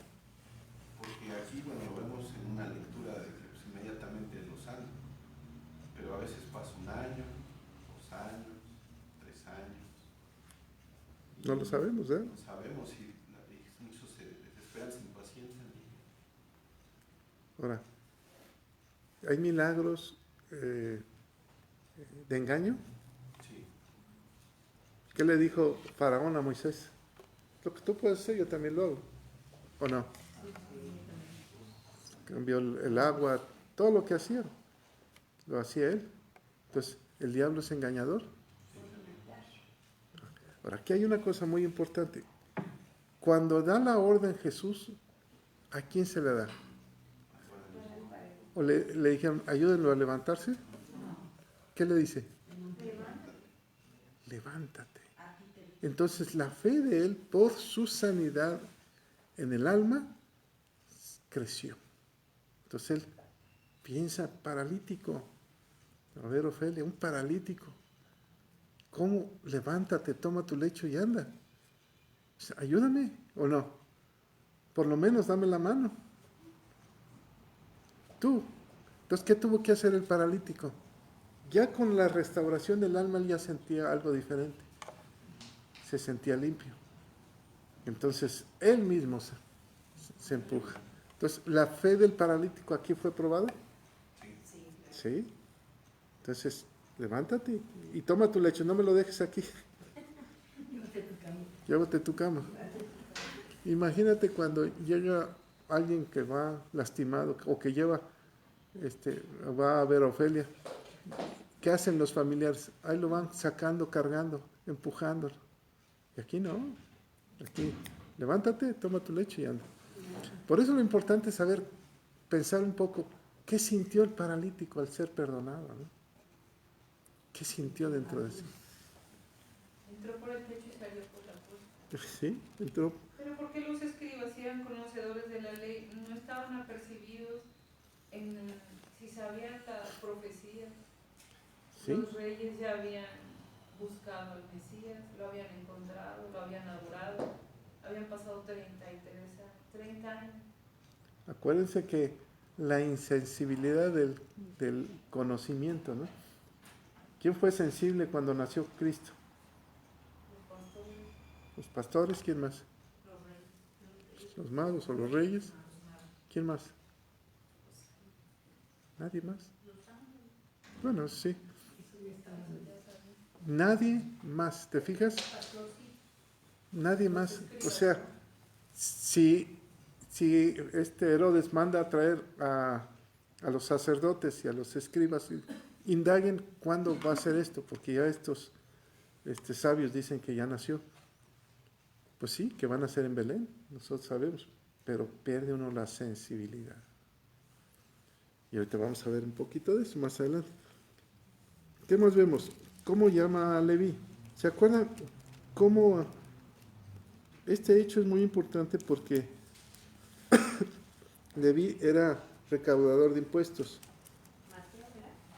Porque aquí, bueno, lo vemos en una lectura de que pues, inmediatamente lo sanan. Pero a veces pasa 1 año, 2 años, 3 años. No lo sabemos, ¿eh? No sabemos y muchos se desesperan, se impacientan. Ahora, ¿hay milagros de engaño? Sí. ¿Qué le dijo Faraón a Moisés? Lo que tú puedes hacer, yo también lo hago. ¿O no? Cambió el agua, todo lo que hacía, lo hacía él. Entonces, ¿el diablo es engañador? Ahora, aquí hay una cosa muy importante. Cuando da la orden Jesús, ¿a quién se le da? ¿O le dijeron, ayúdenlo a levantarse? ¿Qué le dice? Levántate. Entonces la fe de él por su sanidad en el alma creció. Entonces él piensa, paralítico. A ver, Ofelia, un paralítico. ¿Cómo? Levántate, toma tu lecho y anda. Ayúdame o no. Por lo menos dame la mano. Tú. Entonces, ¿qué tuvo que hacer el paralítico? Ya con la restauración del alma, él ya sentía algo diferente. Se sentía limpio. Entonces, él mismo se empuja. Entonces, ¿la fe del paralítico aquí fue probada? Sí. ¿Sí? Entonces, levántate y toma tu lecho, no me lo dejes aquí. Llévate tu cama. Imagínate cuando llega alguien que va lastimado o que va a ver a Ofelia. ¿Qué hacen los familiares? Ahí lo van sacando, cargando, empujándolo. Y aquí no. Aquí, levántate, toma tu leche y anda. Por eso lo importante es saber, pensar un poco, ¿qué sintió el paralítico al ser perdonado? ¿No? ¿Qué sintió dentro de sí? Entró por el techo y salió por la puerta. Sí, entró. Pero ¿por qué los escribas, si eran conocedores de la ley, no estaban apercibidos en si sabían la profecía? Sí. Los reyes ya habían buscado al Mesías, lo habían encontrado, lo habían adorado, habían pasado 30 años. Acuérdense que la insensibilidad del conocimiento, ¿no? ¿Quién fue sensible cuando nació Cristo? Los pastores, ¿quién más? Los magos o los reyes. ¿Quién más? ¿Nadie más? Bueno, sí. Nadie más, ¿te fijas? Nadie más. O sea, si Herodes manda a traer a los sacerdotes y a los escribas, indaguen cuándo va a ser esto, porque ya estos sabios dicen que ya nació. Pues sí, que van a ser en Belén, nosotros sabemos, pero pierde uno la sensibilidad. Y ahorita vamos a ver un poquito de eso más adelante. ¿Qué más vemos? ¿Cómo llama a Leví? ¿Se acuerdan cómo? Este hecho es muy importante porque Leví era recaudador de impuestos.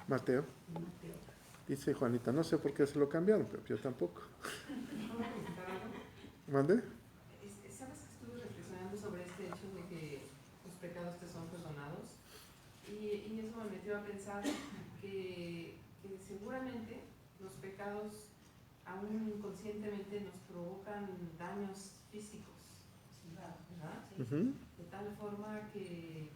Mateo. Dice Juanita, no sé por qué se lo cambiaron, pero yo tampoco. ¿Mande? ¿Sabes que estuve reflexionando sobre este hecho de que los pecados te son perdonados? Y eso me metió a pensar que seguramente los pecados, aún inconscientemente, nos provocan daños físicos, ¿verdad? Uh-huh. De tal forma que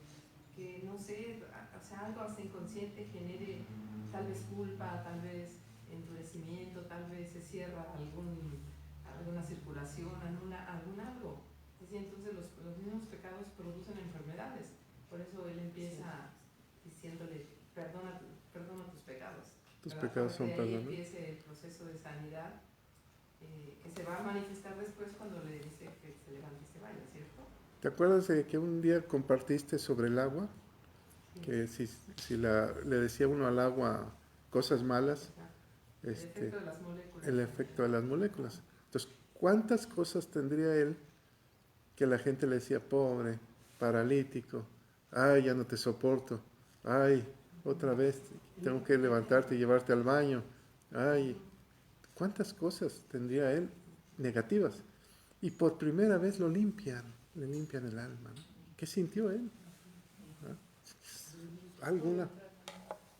no sé, o sea, algo hasta inconsciente genere tal vez culpa, tal vez endurecimiento, tal vez se cierra alguna circulación, algún algo. Y entonces los mismos pecados producen enfermedades. Por eso él empieza diciéndole, perdona tus pecados. Tus ¿verdad? pecados son perdonados. Ahí perdonados. empieza el proceso de sanidad que se va a manifestar después cuando le dice que se levante y se vaya, ¿cierto? ¿Te acuerdas de que un día compartiste sobre el agua? Que si le decía uno al agua cosas malas, El efecto de las moléculas. el efecto de las moléculas. Entonces, ¿cuántas cosas tendría él que la gente le decía, pobre, paralítico, ay, ya no te soporto, ay, otra vez tengo que levantarte y llevarte al baño, ay, ¿cuántas cosas tendría él negativas? Y por primera vez le limpian el alma, ¿no? ¿Qué sintió él? ¿Alguna?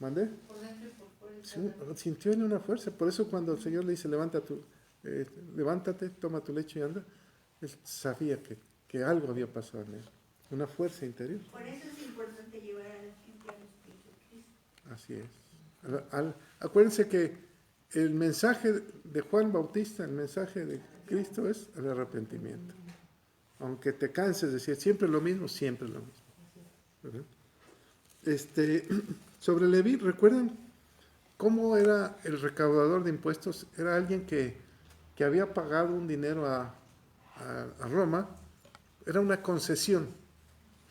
¿Mandé? Por dentro y por fuera. Sí, sintió en una fuerza. Por eso cuando el Señor le dice, levántate, toma tu lecho y anda, él sabía que algo había pasado en él. Una fuerza interior. Por eso es importante llevar a la gente a los pies de Cristo. Así es. Acuérdense que el mensaje de Juan Bautista, el mensaje de Cristo es el arrepentimiento. Aunque te canses de decir siempre lo mismo, siempre lo mismo. ¿Verdad? Sobre Leví, ¿recuerdan cómo era el recaudador de impuestos? Era alguien que había pagado un dinero a Roma, era una concesión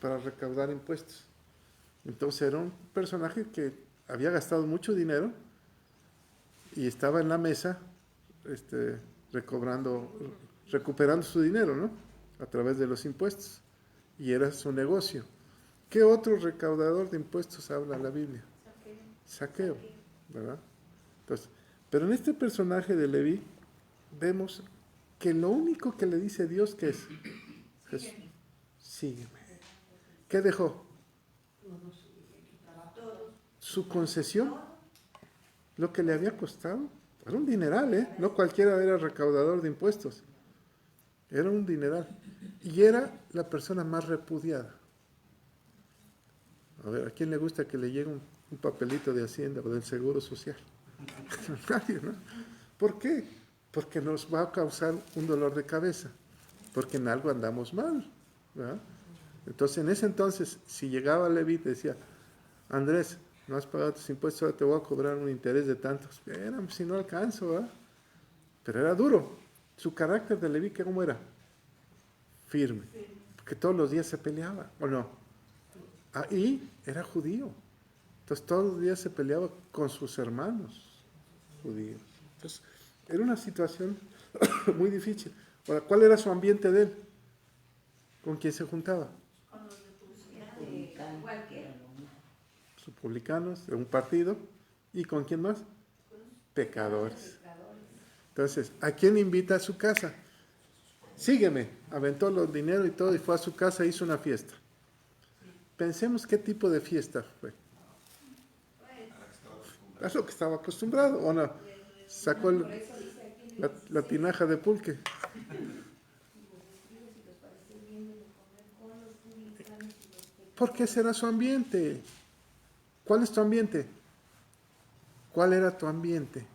para recaudar impuestos. Entonces era un personaje que había gastado mucho dinero y estaba en la mesa recuperando su dinero, ¿no? A través de los impuestos. Y era su negocio. ¿Qué otro recaudador de impuestos habla la Biblia? Saqueo, ¿verdad? Entonces, pero en este personaje de Leví vemos que lo único que le dice Dios que es Jesús, sígueme. ¿Qué dejó? Su concesión, lo que le había costado. Era un dineral, ¿eh? No cualquiera era recaudador de impuestos. Era un dineral. Y era la persona más repudiada. A ver, ¿a quién le gusta que le llegue un papelito de Hacienda o del Seguro Social? Nadie, ¿no? ¿Por qué? Porque nos va a causar un dolor de cabeza, porque en algo andamos mal, ¿verdad? Entonces, en ese entonces, si llegaba Leví y te decía, Andrés, no has pagado tus impuestos, ahora te voy a cobrar un interés de tantos. Era, si no alcanzo, ¿verdad? Pero era duro. Su carácter de Leví, ¿cómo era? Firme. Porque todos los días se peleaba, ¿o no? Y era judío. Entonces, todos los días se peleaba con sus hermanos judíos. Entonces, era una situación muy difícil. Ahora, ¿cuál era su ambiente de él? ¿Con quién se juntaba? Con los republicanos, igual que él. Sus publicanos, de un partido. ¿Y con quién más? Pecadores. Entonces, ¿a quién invita a su casa? Sígueme. Aventó los dinero y todo y fue a su casa e hizo una fiesta. Pensemos qué tipo de fiesta fue. Es lo que estaba acostumbrado, ¿o no? Sacó la tinaja de pulque. ¿Por qué será su ambiente? ¿Cuál es tu ambiente? ¿Cuál era tu ambiente?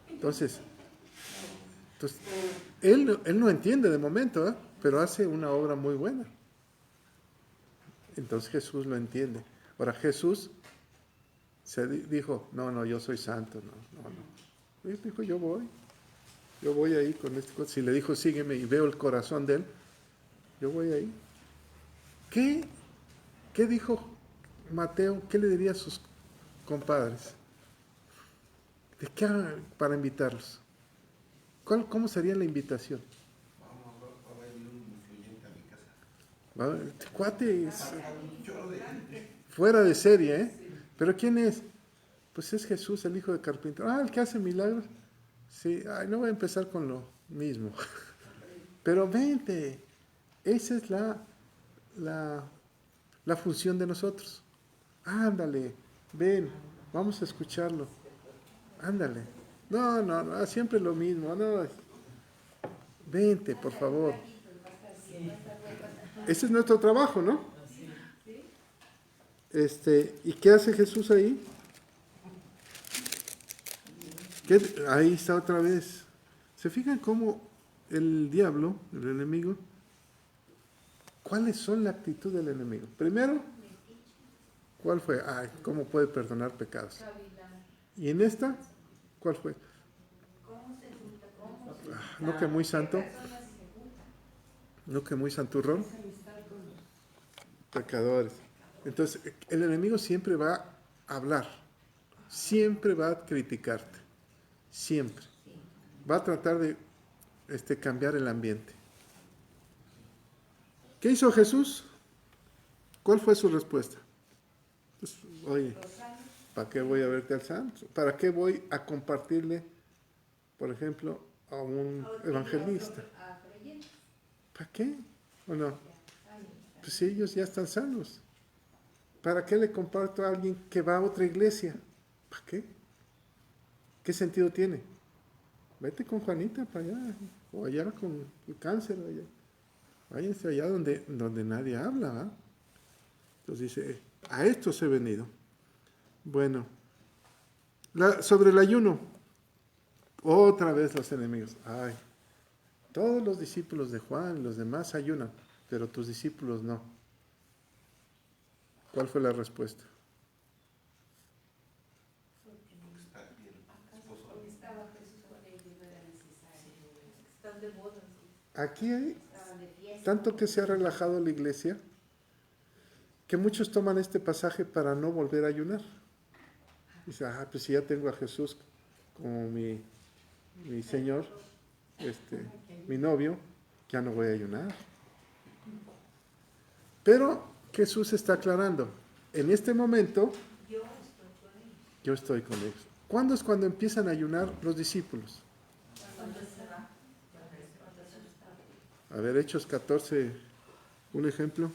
Entonces él no entiende de momento, ¿eh? Pero hace una obra muy buena. Entonces Jesús lo entiende. Ahora Jesús se dijo, no, yo soy santo, no. Él dijo, yo voy ahí con este. Si le dijo, sígueme y veo el corazón de él, yo voy ahí. ¿Qué dijo Mateo? ¿Qué le diría a sus compadres? ¿De qué para invitarlos? ¿Cómo sería la invitación? Va a venir un influyente a mi casa. Este cuate es Un chorro de gente. fuera de serie, ¿eh? ¿Pero quién es? Pues es Jesús, el hijo de carpintero. El que hace milagros. Sí, no voy a empezar con lo mismo. Pero vente. Esa es la función de nosotros. Ándale, ven, vamos a escucharlo. Ándale. No, siempre lo mismo. No. Vente, por favor. Ese es nuestro trabajo, ¿no? ¿Y qué hace Jesús ahí? Ahí está otra vez. ¿Se fijan cómo el diablo, el enemigo, cuáles son la actitud del enemigo? Primero, ¿cuál fue? ¿Cómo puede perdonar pecados? Y en esta, ¿cuál fue? ¿No que muy santo? ¿No que muy santurrón? Pecadores. Entonces, el enemigo siempre va a hablar, siempre va a criticarte, siempre. Va a tratar de cambiar el ambiente. ¿Qué hizo Jesús? ¿Cuál fue su respuesta? Pues, oye, ¿para qué voy a verte al santo? ¿Para qué voy a compartirle, por ejemplo, a un evangelista? ¿Para qué? ¿O no? Pues si ellos ya están sanos. ¿Para qué le comparto a alguien que va a otra iglesia? ¿Para qué? ¿Qué sentido tiene? Vete con Juanita para allá, o allá con el cáncer, allá. Váyanse allá donde nadie habla, ¿verdad? Entonces dice, a estos he venido. Bueno, sobre el ayuno, otra vez los enemigos. Todos los discípulos de Juan, los demás ayunan, pero tus discípulos no. ¿Cuál fue la respuesta? Aquí hay tanto que se ha relajado la iglesia que muchos toman este pasaje para no volver a ayunar. Dice, pues si ya tengo a Jesús como mi Señor, mi novio, ya no voy a ayunar. Pero Jesús está aclarando, en este momento yo estoy con ellos. ¿Cuándo es cuando empiezan a ayunar los discípulos? A ver, Hechos 14, un ejemplo.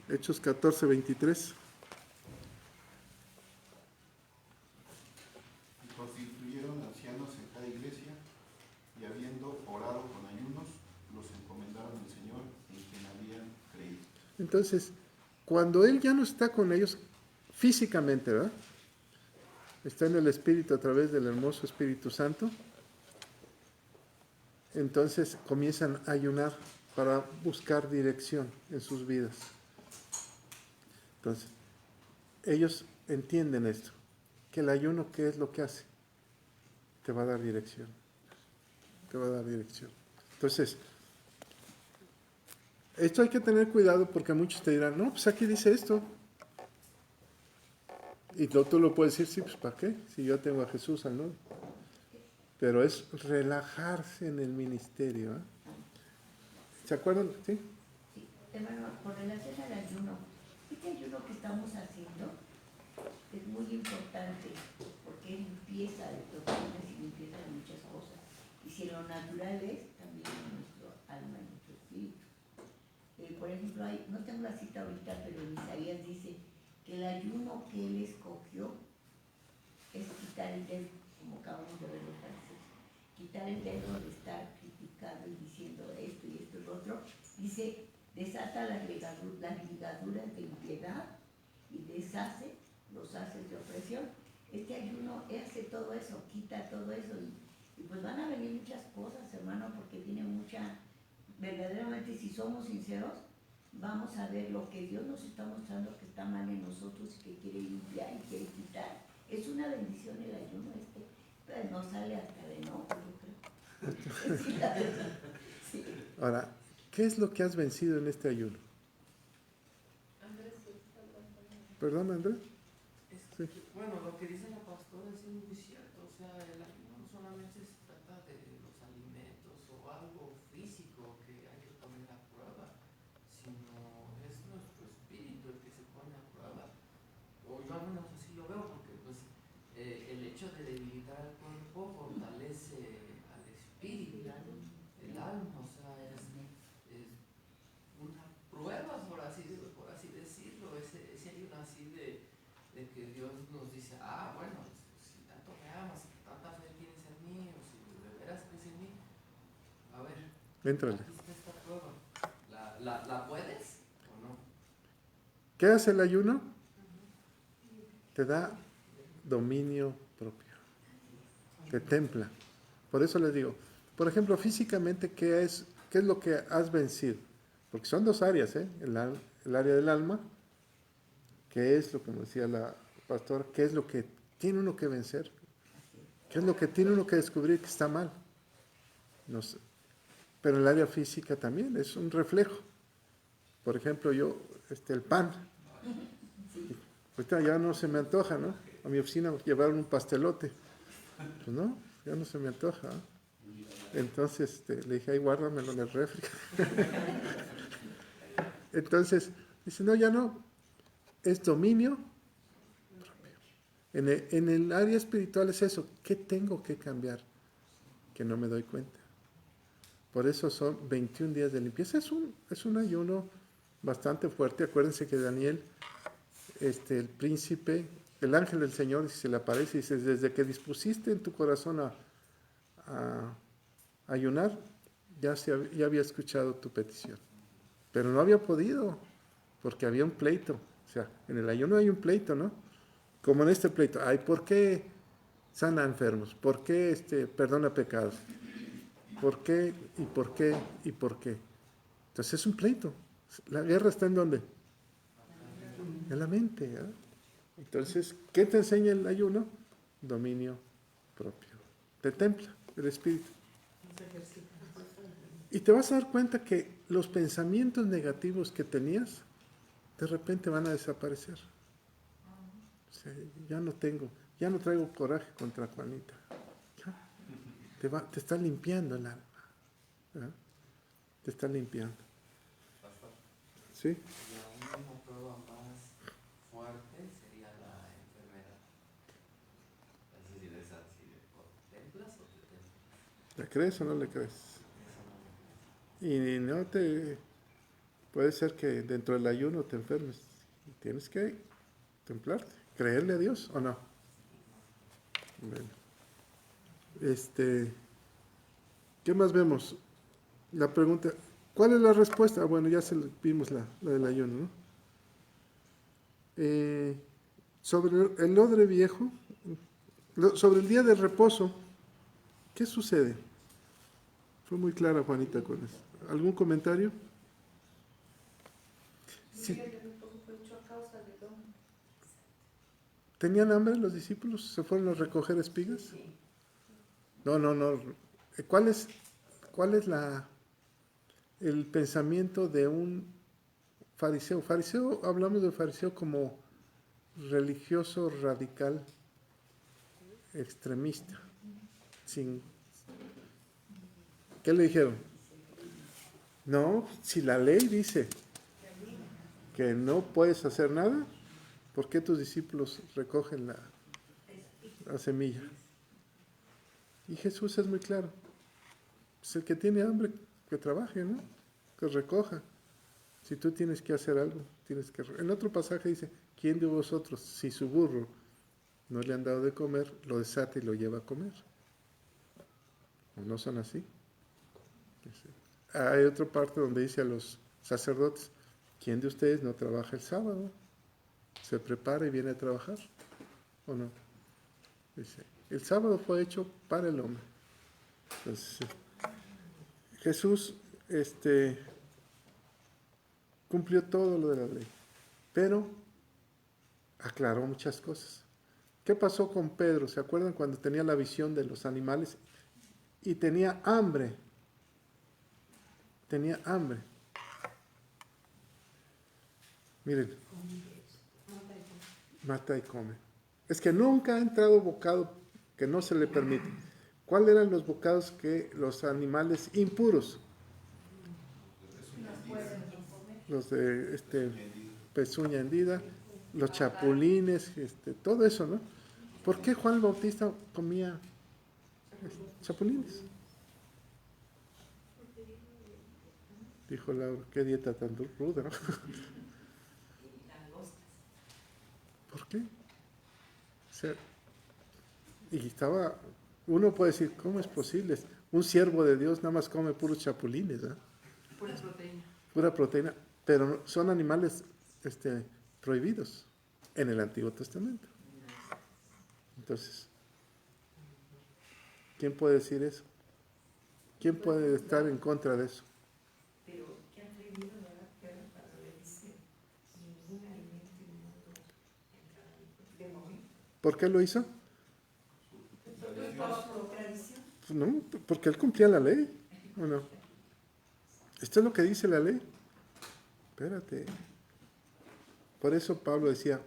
Hechos 14, 23. Y constituyeron ancianos en cada iglesia, y habiendo orado con ayunos, los encomendaron al Señor en quien habían creído. Entonces, cuando Él ya no está con ellos físicamente, ¿verdad? Está en el Espíritu a través del hermoso Espíritu Santo. Entonces comienzan a ayunar para buscar dirección en sus vidas. Entonces, ellos entienden esto, que el ayuno, ¿qué es lo que hace? Te va a dar dirección. Te va a dar dirección. Entonces, esto hay que tener cuidado porque muchos te dirán, no, pues aquí dice esto. Y tú lo puedes decir, sí, pues ¿para qué? Si yo tengo a Jesús al nuevo. Pero es relajarse en el ministerio. ¿Eh? ¿Se acuerdan? ¿Sí? Sí, hermano, con relación al ayuno, este ayuno que estamos haciendo es muy importante porque es limpieza de toxinas y limpieza de muchas cosas. Y si lo natural es, también en nuestro alma y nuestro espíritu. Por ejemplo, no tengo la cita ahorita, pero en Isaías dice que el ayuno que él escogió es quitar el dedo, como acabamos de ver los franceses, quitar el dedo de estar criticando y diciendo esto y esto y lo otro. Dice, desata las ligaduras de impiedad y deshace los haces de opresión. Este ayuno hace todo eso, quita todo eso y pues van a venir muchas cosas, hermano, porque tiene mucha, verdaderamente si somos sinceros, vamos a ver lo que Dios nos está mostrando que está mal en nosotros y que quiere limpiar y quiere quitar. Es una bendición el ayuno pero no sale hasta de no, yo creo. Sí. Ahora, ¿qué es lo que has vencido en este ayuno? Andrés, está hablando. ¿Perdón, Andrés? Sí. Bueno, lo que dice la pastora es muy cierto. O sea, el ayuno no solamente se trata de los alimentos o algo físico que hay que poner a prueba, sino es nuestro espíritu el que se pone a prueba. O yo al menos así lo veo, porque pues el hecho de debilitar al cuerpo fortalece al espíritu, el alma, o sea, es una prueba, por así decirlo, ese ayuno así de que Dios nos dice, bueno, si tanto me amas, si tanta fe tienes en mí, o si de veras crees en mí, a ver, Éntrale. aquí está esta prueba, ¿la puedes o no? ¿Qué hace el ayuno? Te da dominio propio. Te templa. Por eso les digo, por ejemplo, físicamente, ¿qué es lo que has vencido? Porque son dos áreas, ¿eh? El área del alma, que es lo que me decía la pastora, qué es lo que tiene uno que vencer, qué es lo que tiene uno que descubrir que está mal. No sé. Pero el área física también es un reflejo. Por ejemplo, yo, el pan, ahorita ya no se me antoja, ¿no? A mi oficina llevaron un pastelote. Pues no, ya no se me antoja. Entonces le dije, ay, guárdamelo en el refri. Entonces, dice, no, ya no. Es dominio propio. En el área espiritual es eso. ¿Qué tengo que cambiar? Que no me doy cuenta. Por eso son 21 días de limpieza. Es un ayuno bastante fuerte. Acuérdense que Daniel, el príncipe, el ángel del Señor, se le aparece y dice, desde que dispusiste en tu corazón a ayunar, ya había escuchado tu petición. Pero no había podido, porque había un pleito. O sea, en el ayuno hay un pleito, ¿no? Como en este pleito. Ay, ¿por qué sana enfermos? ¿Por qué perdona pecados? ¿Por qué? ¿Y por qué? ¿Y por qué? Entonces es un pleito. La guerra está ¿en dónde? En la mente. ¿Eh? Entonces, ¿qué te enseña el ayuno? Dominio propio. Te templa el espíritu. Y te vas a dar cuenta que los pensamientos negativos que tenías, de repente van a desaparecer. O sea, ya no traigo coraje contra Juanita. Ya, te está limpiando el alma. ¿Eh? Te está limpiando. ¿Sí? La única prueba más fuerte sería la enfermedad. Es decir, es así, ¿te templas o te templas? ¿Le crees o no le crees? Y no puede ser que dentro del ayuno te enfermes. Tienes que templarte, creerle a Dios o no. Bueno. ¿Qué más vemos? La pregunta, ¿cuál es la respuesta? Bueno, ya vimos la del ayuno, ¿no? sobre el odre viejo, sobre el día del reposo, ¿qué sucede? Fue muy clara Juanita con eso. ¿Algún comentario? Sí. ¿Tenían hambre los discípulos? ¿Se fueron a recoger espigas? No. ¿Cuál es el pensamiento de un fariseo? Fariseo, hablamos de fariseo como religioso radical, extremista. ¿Qué le dijeron? No, si la ley dice que no puedes hacer nada, ¿por qué tus discípulos recogen la semilla? Y Jesús es muy claro. Pues el que tiene hambre, que trabaje, ¿no? Que recoja. Si tú tienes que hacer algo, tienes que... En otro pasaje dice, ¿quién de vosotros, si su burro no le han dado de comer, lo desata y lo lleva a comer? ¿No son así? Hay otra parte donde dice a los sacerdotes, ¿quién de ustedes no trabaja el sábado? Se prepara y viene a trabajar, ¿o no? Dice, el sábado fue hecho para el hombre. Entonces, Jesús cumplió todo lo de la ley, pero aclaró muchas cosas. ¿Qué pasó con Pedro? ¿Se acuerdan cuando tenía la visión de los animales y tenía hambre? Tenía hambre. Miren, mata y come. Es que nunca ha entrado bocado que no se le permite. ¿Cuáles eran los bocados que los animales impuros? Los de pezuña hendida, los chapulines, todo eso, ¿no? ¿Por qué Juan el Bautista comía chapulines? Dijo Laura, qué dieta tan ruda, ¿no? ¿Por qué? O sea, y estaba, uno puede decir, ¿cómo es posible? Un siervo de Dios nada más come puros chapulines, ¿eh? Pura proteína. Pura proteína, pero son animales prohibidos en el Antiguo Testamento. Entonces, ¿quién puede decir eso? ¿Quién puede estar en contra de eso? Pero ¿qué atrevido de la tierra para le dice ningún alimento inmundo de morir? ¿Por qué lo hizo? Por tradición. Pues no, porque él cumplía la ley, ¿o no? ¿Esto es lo que dice la ley? Espérate. Por eso Pablo decía,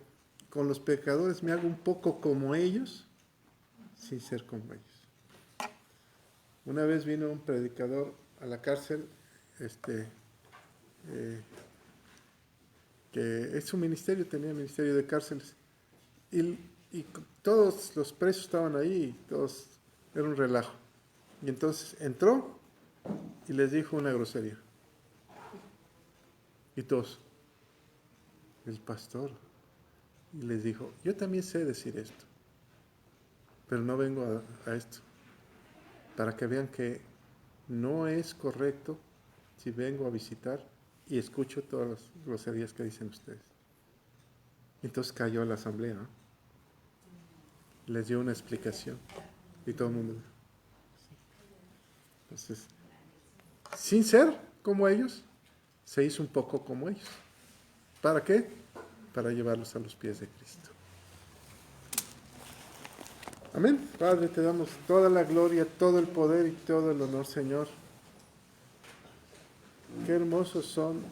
con los pecadores me hago un poco como ellos, sin ser como ellos. Una vez vino un predicador a la cárcel, que es su ministerio, tenía ministerio de cárceles, y todos los presos estaban ahí, todos, era un relajo. Y entonces entró y les dijo una grosería. Y todos, el pastor, y les dijo, yo también sé decir esto, pero no vengo a esto, para que vean que no es correcto si vengo a visitar y escucho todas las groserías que dicen ustedes. Entonces cayó la asamblea, ¿no? Les dio una explicación y todo el mundo. Entonces, sin ser como ellos, se hizo un poco como ellos. ¿Para qué? Para llevarlos a los pies de Cristo. Amén. Padre, te damos toda la gloria, todo el poder y todo el honor, Señor. Qué hermosos son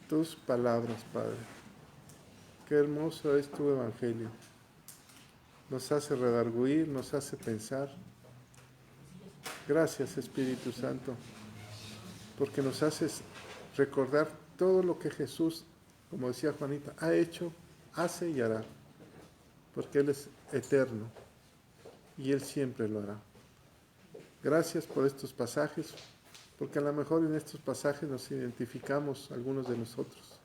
tus palabras, Padre. Qué hermoso es tu evangelio. Nos hace redarguir, nos hace pensar. Gracias, Espíritu Santo, porque nos haces recordar todo lo que Jesús, como decía Juanita, ha hecho, hace y hará, porque Él es eterno y Él siempre lo hará. Gracias por estos pasajes, porque a lo mejor en estos pasajes nos identificamos algunos de nosotros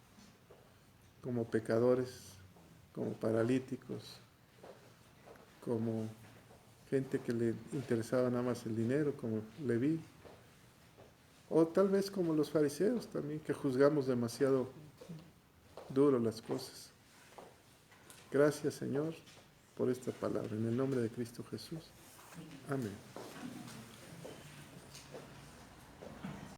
como pecadores, como paralíticos, como gente que le interesaba nada más el dinero, como Leví, o tal vez como los fariseos también, que juzgamos demasiado duro las cosas. Gracias, Señor, por esta palabra. En el nombre de Cristo Jesús. Amén.